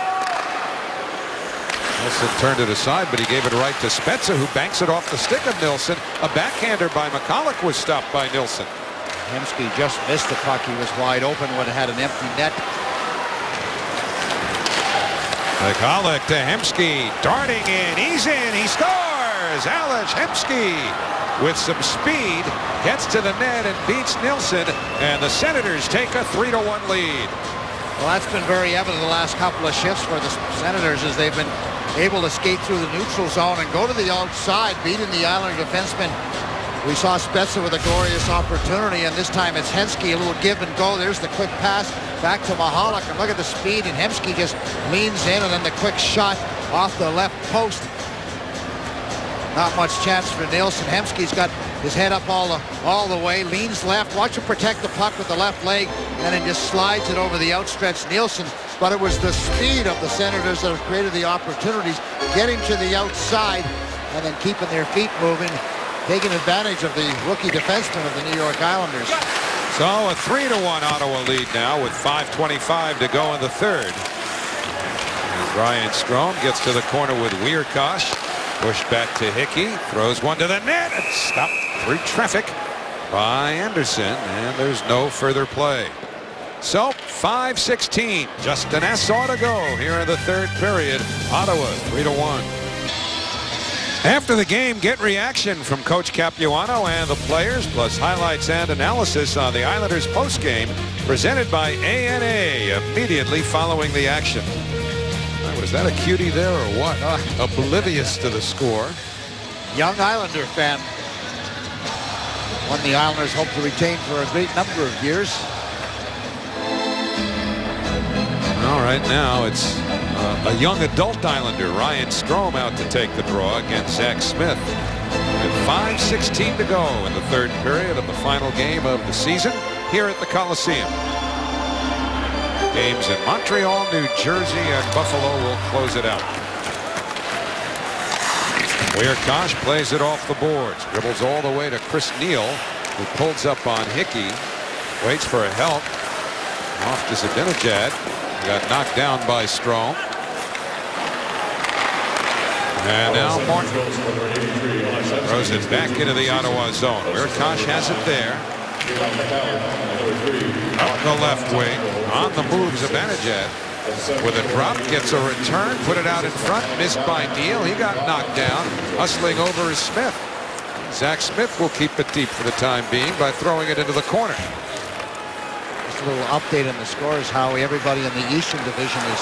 Nilsson turned it aside, but he gave it right to Spezza, who banks it off the stick of Nilsson. A backhander by McCulloch was stopped by Nilsson. Hemsky just missed the puck. He was wide open when it had an empty net. McCulloch to Hemsky, darting in. He's in. He scores. Alex Hemsky with some speed gets to the net and beats Nilsson, and the Senators take a 3-1 lead. Well, that's been very evident the last couple of shifts for the Senators as they've been able to skate through the neutral zone and go to the outside, beating the Islander defenseman. We saw Spezza with a glorious opportunity, and this time it's Hemsky, a little give and go. There's the quick pass back to Michalek, and look at the speed, and Hemsky just leans in, and then the quick shot off the left post. Not much chance for Nilsson. Hemsky's got his head up all the way, leans left, watch him protect the puck with the left leg, and then just slides it over the outstretched Nilsson. But it was the speed of the Senators that have created the opportunities, getting to the outside and then keeping their feet moving, taking advantage of the rookie defenseman of the New York Islanders. So a 3-1 Ottawa lead now with 5:25 to go in the third. As Ryan Strome gets to the corner with Wierkosh. Pushed back to Hickey, throws one to the net, and stopped through traffic by Anderson, and there's no further play. So 5:16, just an S ought to go here in the third period. Ottawa 3-1. After the game, get reaction from Coach Capuano and the players, plus highlights and analysis on the Islanders postgame, presented by ANA immediately following the action. Was that a cutie there or what? Oblivious to the score. Young Islander fan. One the Islanders hope to retain for a great number of years. All right, now it's a young adult Islander, Ryan Strome, out to take the draw against Zach Smith. With 5:16 to go in the third period of the final game of the season here at the Coliseum. Games in Montreal, New Jersey, and Buffalo will close it out. Wierkosz plays it off the boards. Dribbles all the way to Chris Neal, who pulls up on Hickey. Waits for a help. Off to Zibanejad. Got knocked down by Strome. And now Martin throws it back into the Ottawa zone. Wierkosz has it there. Up the left wing. On the move, Zibanejad. With a drop, gets a return, put it out in front, missed by Neal. He got knocked down. Hustling over is Smith. Zach Smith will keep it deep for the time being by throwing it into the corner. Just a little update on the scores, Howie. Everybody in the Eastern Division is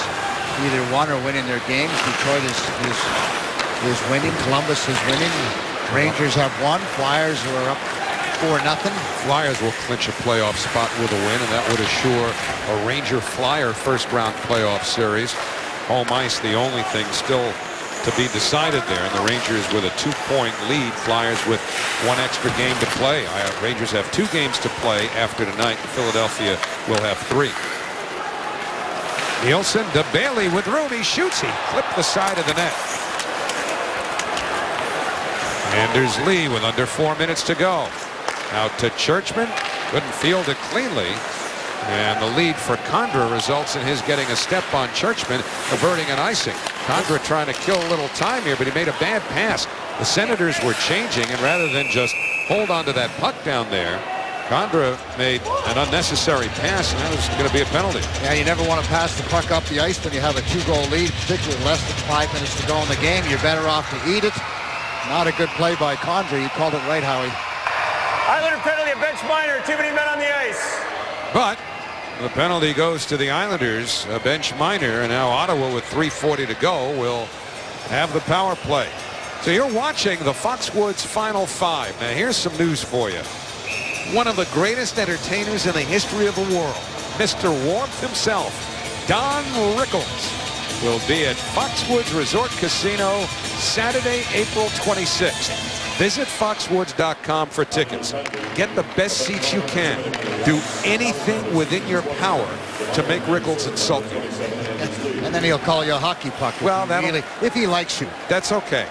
either won or winning their games. Detroit is winning. Columbus is winning. Rangers have won. Flyers are up 4-0. Flyers will clinch a playoff spot with a win, and that would assure a Ranger-Flyer first-round playoff series. Home ice, the only thing still to be decided there, and the Rangers with a 2-point lead. Flyers with one extra game to play. Rangers have 2 games to play after tonight. Philadelphia will have 3. Nielsen to Bailey with room. He shoots. He clipped the side of the net. Anders Lee with under 4 minutes to go. Out to Churchman. Couldn't field it cleanly. And the lead for Condra results in his getting a step on Churchman, averting an icing. Condra trying to kill a little time here, but he made a bad pass. The Senators were changing, and rather than just hold on to that puck down there, Condra made an unnecessary pass, and that was going to be a penalty. Yeah, you never want to pass the puck up the ice when you have a 2-goal lead, particularly less than 5 minutes to go in the game. You're better off to eat it. Not a good play by Condra. You called it right, Howie. Islander penalty, a bench minor, too many men on the ice. But the penalty goes to the Islanders, a bench minor, and now Ottawa with 3:40 to go will have the power play. So you're watching the Foxwoods Final 5. Now here's some news for you. One of the greatest entertainers in the history of the world, Mr. Warmth himself, Don Rickles, will be at Foxwoods Resort Casino Saturday, April 26th. Visit foxwoods.com for tickets. Get the best seats you can. Do anything within your power to make Rickles insult you. And then he'll call you a hockey puck if he likes you. That's okay.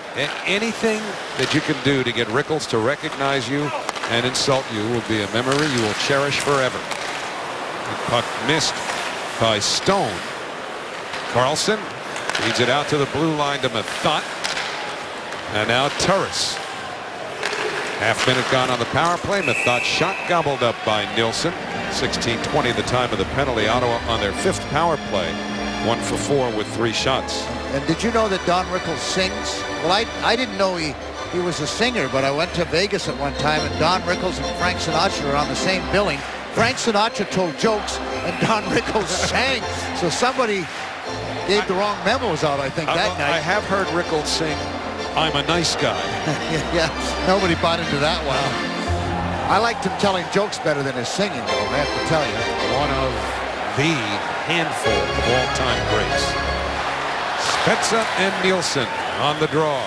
Anything that you can do to get Rickles to recognize you and insult you will be a memory you will cherish forever. The puck missed by Stone. Carlson feeds it out to the blue line to Methot. And now Turris. Half minute gone on the power play. Methot shot gobbled up by Nielsen. 16:20 the time of the penalty. Ottawa on their 5th power play. 1 for 4 with 3 shots. And did you know that Don Rickles sings? Well, I didn't know he was a singer, but I went to Vegas at one time, and Don Rickles and Frank Sinatra were on the same billing. Frank Sinatra told jokes, and Don Rickles sang. So somebody gave the wrong memos out, I think, that night. I have heard Rickles sing "I'm a Nice Guy." Yeah, nobody bought into that one. I liked him telling jokes better than his singing, though, I have to tell you. One of the handful of all-time greats. Spezza and Nielsen on the draw.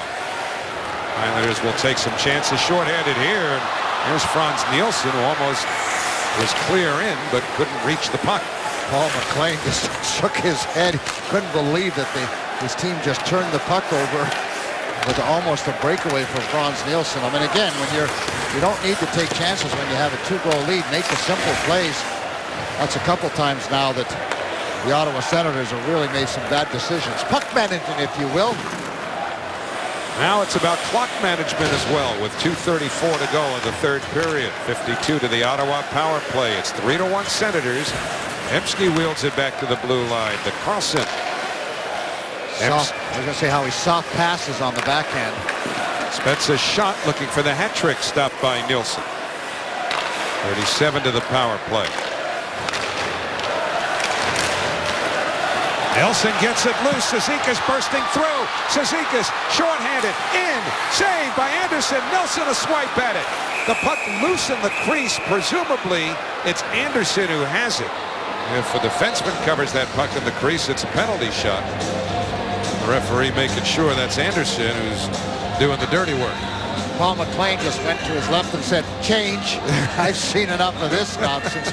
Islanders will take some chances shorthanded here. And here's Franz Nielsen, who almost was clear in, but couldn't reach the puck. Paul McLean just shook his head. Couldn't believe that his team just turned the puck over with almost a breakaway for Franz Nielsen. I mean, again, when you don't need to take chances when you have a 2-goal lead. Make the simple plays. That's a couple times now that the Ottawa Senators have really made some bad decisions. Puck management, if you will. Now it's about clock management as well, with 2:34 to go in the 3rd period. 52 to the Ottawa power play. It's 3-1 Senators. Emsky wields it back to the blue line to Carlson. I was going to say how he soft passes on the backhand. Spezza's shot, looking for the hat trick, stopped by Nielsen. 37 to the power play. Nelson gets it loose. Cizikas bursting through. Cizikas shorthanded in. Saved by Anderson. Nelson a swipe at it. The puck loose in the crease. Presumably it's Anderson who has it. If a defenseman covers that puck in the crease, it's a penalty shot. The referee making sure that's Anderson who's doing the dirty work. Paul McLean just went to his left and said, "Change." I've seen enough of this nonsense.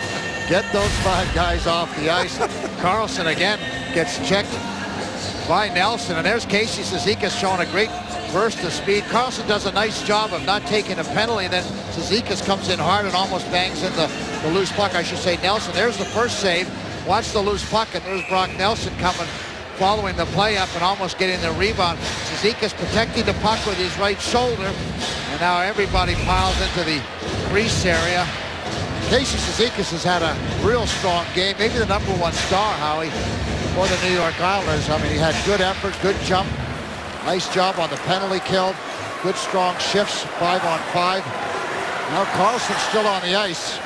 Get those 5 guys off the ice. Carlson again gets checked by Nelson. And there's Casey Cizikas showing a great burst of speed. Carlson does a nice job of not taking a penalty. Then Cizikas comes in hard and almost bangs in the loose puck. I should say Nelson. There's the first save. Watch the loose puck, and there's Brock Nelson coming, following the play up and almost getting the rebound. Cizikas protecting the puck with his right shoulder. And now everybody piles into the crease area. Casey Cizikas has had a real strong game. Maybe the #1 star, Howie, for the New York Islanders. I mean, he had good effort, good jump. Nice job on the penalty kill. Good strong shifts, 5-on-5. Now Carlson's still on the ice.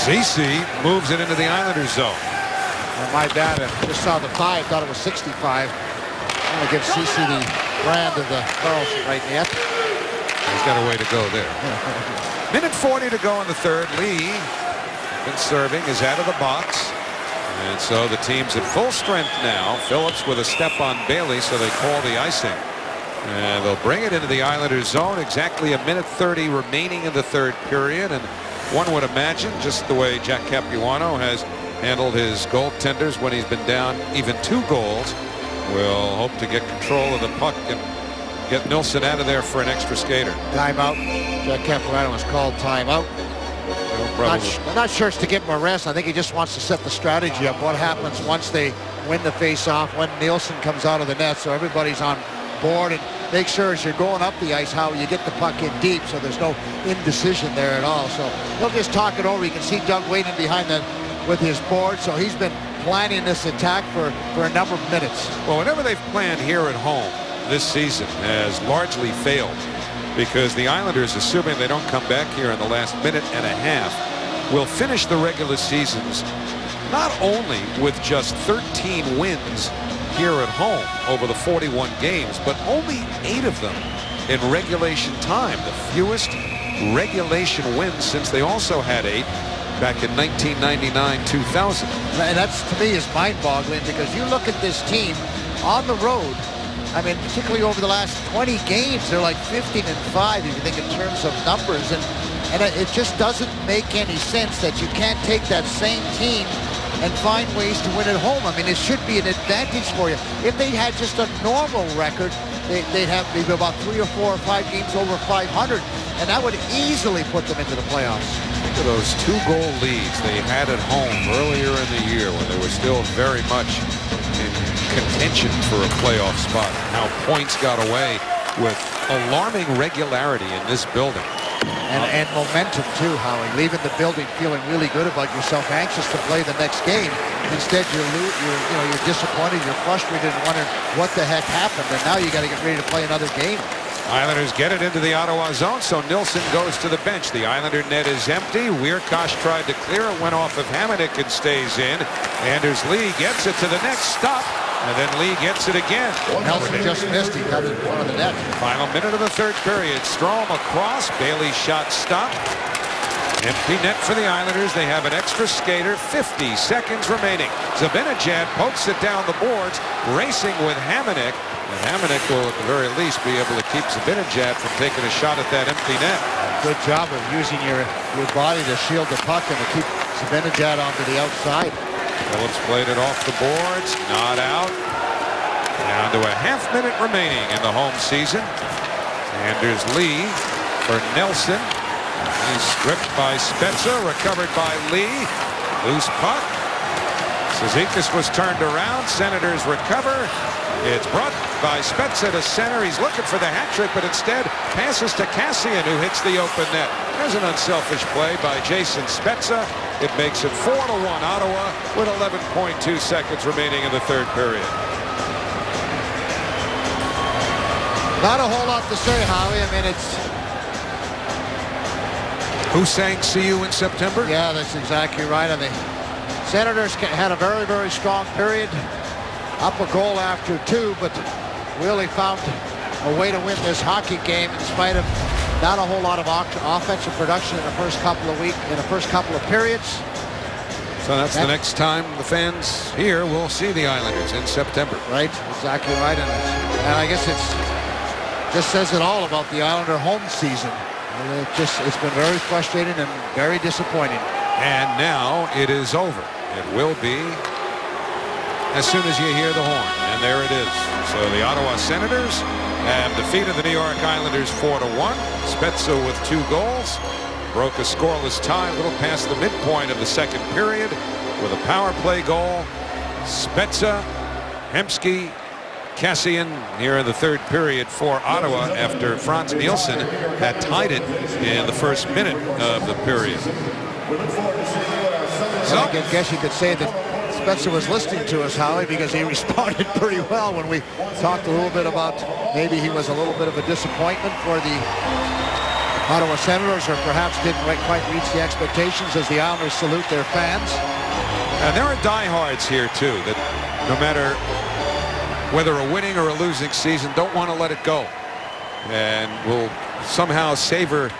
Ceci moves it into the Islanders zone. And my dad just saw the 5, thought it was 65. I'm going to give Ceci the brand of the Carlson right net. He's got a way to go there. Minute 40 to go in the third. Lee, been serving, is out of the box. And so the team's at full strength now. Phillips with a step on Bailey, so they call the icing. And they'll bring it into the Islanders zone. Exactly a minute 30 remaining in the third period. And one would imagine, just the way Jack Capuano has handled his goaltenders when he's been down even 2 goals, will hope to get control of the puck and get Nilsson out of there for an extra skater. Timeout. Jack Capuano has called timeout. I'm not sure it's to give him a rest. I think he just wants to set the strategy up. What happens once they win the face-off, when Nilsson comes out of the net, so everybody's on board, and make sure as you're going up the ice how you get the puck in deep so there's no indecision there at all. So he'll just talk it over. You can see Doug waiting behind the with his board, so he's been planning this attack for a number of minutes. Well, whatever they've planned here at home this season has largely failed, because the Islanders, assuming they don't come back here in the last minute and a half, will finish the regular seasons not only with just 13 wins here at home over the 41 games, but only 8 of them in regulation time, the fewest regulation wins since they also had 8 back in 1999-2000. And that's, to me, is mind-boggling, because you look at this team on the road. I mean, particularly over the last 20 games, they're like 15-5 if you think in terms of numbers, and it just doesn't make any sense that you can't take that same team and find ways to win at home. I mean, it should be an advantage for you. If they had just a normal record, they'd have maybe about 3 or 4 or 5 games over 500, and that would easily put them into the playoffs. Think of those 2-goal leads they had at home earlier in the year when they were still very much in contention for a playoff spot. How points got away with alarming regularity in this building. And momentum too, Howie. Leaving the building feeling really good about yourself, anxious to play the next game. Instead, you're disappointed, you're frustrated, and wondering what the heck happened. And now you got to get ready to play another game. Islanders get it into the Ottawa zone, so Nilsson goes to the bench. The Islander net is empty. Wierkosh tried to clear it, went off of Hamonic and stays in. Anders Lee gets it to the next stop, and then Lee gets it again. Nelson just missed. He got it in front of the net. Final minute of the third period. Strome across. Bailey's shot stopped. Empty net for the Islanders. They have an extra skater. 50 seconds remaining. Zibanejad pokes it down the boards, racing with Hamonic. And Hamonic will, at the very least, be able to keep Zibanejad from taking a shot at that empty net. Good job of using your body to shield the puck and to keep Zibanejad onto the outside. Phillips played it off the boards. Not out. Down to a half-minute remaining in the home season. Anders Lee for Nelson. He's stripped by Spezza, recovered by Lee. Loose puck. Cizikas was turned around. Senators recover. It's brought by Spezza to center. He's looking for the hat trick, but instead passes to Kassian, who hits the open net. There's an unselfish play by Jason Spezza. It makes it 4-1 Ottawa with 11.2 seconds remaining in the third period. Not a whole lot to say, Howie. I mean, it's... Who sang "See You in September"? Yeah, that's exactly right. I mean, Senators had a very, very strong period. Up a goal after 2, but really found a way to win this hockey game in spite of not a whole lot of offensive production in the first couple of periods. So that's the next time the fans here will see the Islanders in September. Right, exactly right. And I guess just says it all about the Islander home season. It's been very frustrating and very disappointing. And now it is over. It will be as soon as you hear the horn. And there it is. So the Ottawa Senators have defeated the New York Islanders 4-1. Spezza with 2 goals. Broke a scoreless tie a little past the midpoint of the second period with a power play goal. Spezza, Hemsky, Kassian here in the third period for Ottawa after Frans Nielsen had tied it in the first minute of the period. So I guess you could say that Spezza was listening to us, Howie, because he responded pretty well when we talked a little bit about maybe he was a little bit of a disappointment for the Ottawa Senators, or perhaps didn't quite reach the expectations as the Islanders salute their fans. And there are diehards here too that no matter whether a winning or a losing season don't want to let it go, and will somehow savor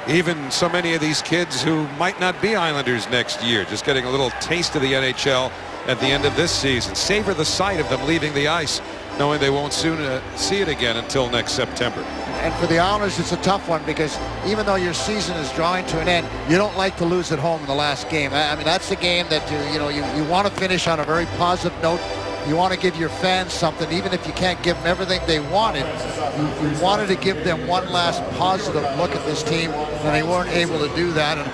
even so many of these kids who might not be Islanders next year, just getting a little taste of the NHL at the end of this season. Savor the sight of them leaving the ice, knowing they won't soon see it again until next September. And for the Islanders, it's a tough one, because even though your season is drawing to an end, you don't like to lose at home in the last game. I mean, that's the game that you want to finish on a very positive note. You want to give your fans something, even if you can't give them everything they wanted. You wanted to give them one last positive look at this team, and they weren't able to do that. And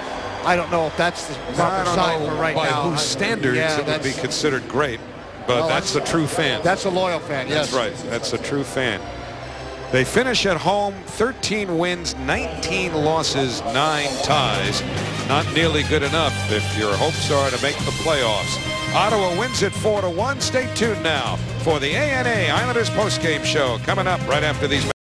I don't know if that's the proper sign for right now. By whose standards it would be considered great, but well, that's a true fan. That's a loyal fan, yes. That's right. That's a true fan. They finish at home, 13 wins, 19 losses, 9 ties. Not nearly good enough if your hopes are to make the playoffs. Ottawa wins it 4-1. Stay tuned now for the ANA Islanders postgame show coming up right after these.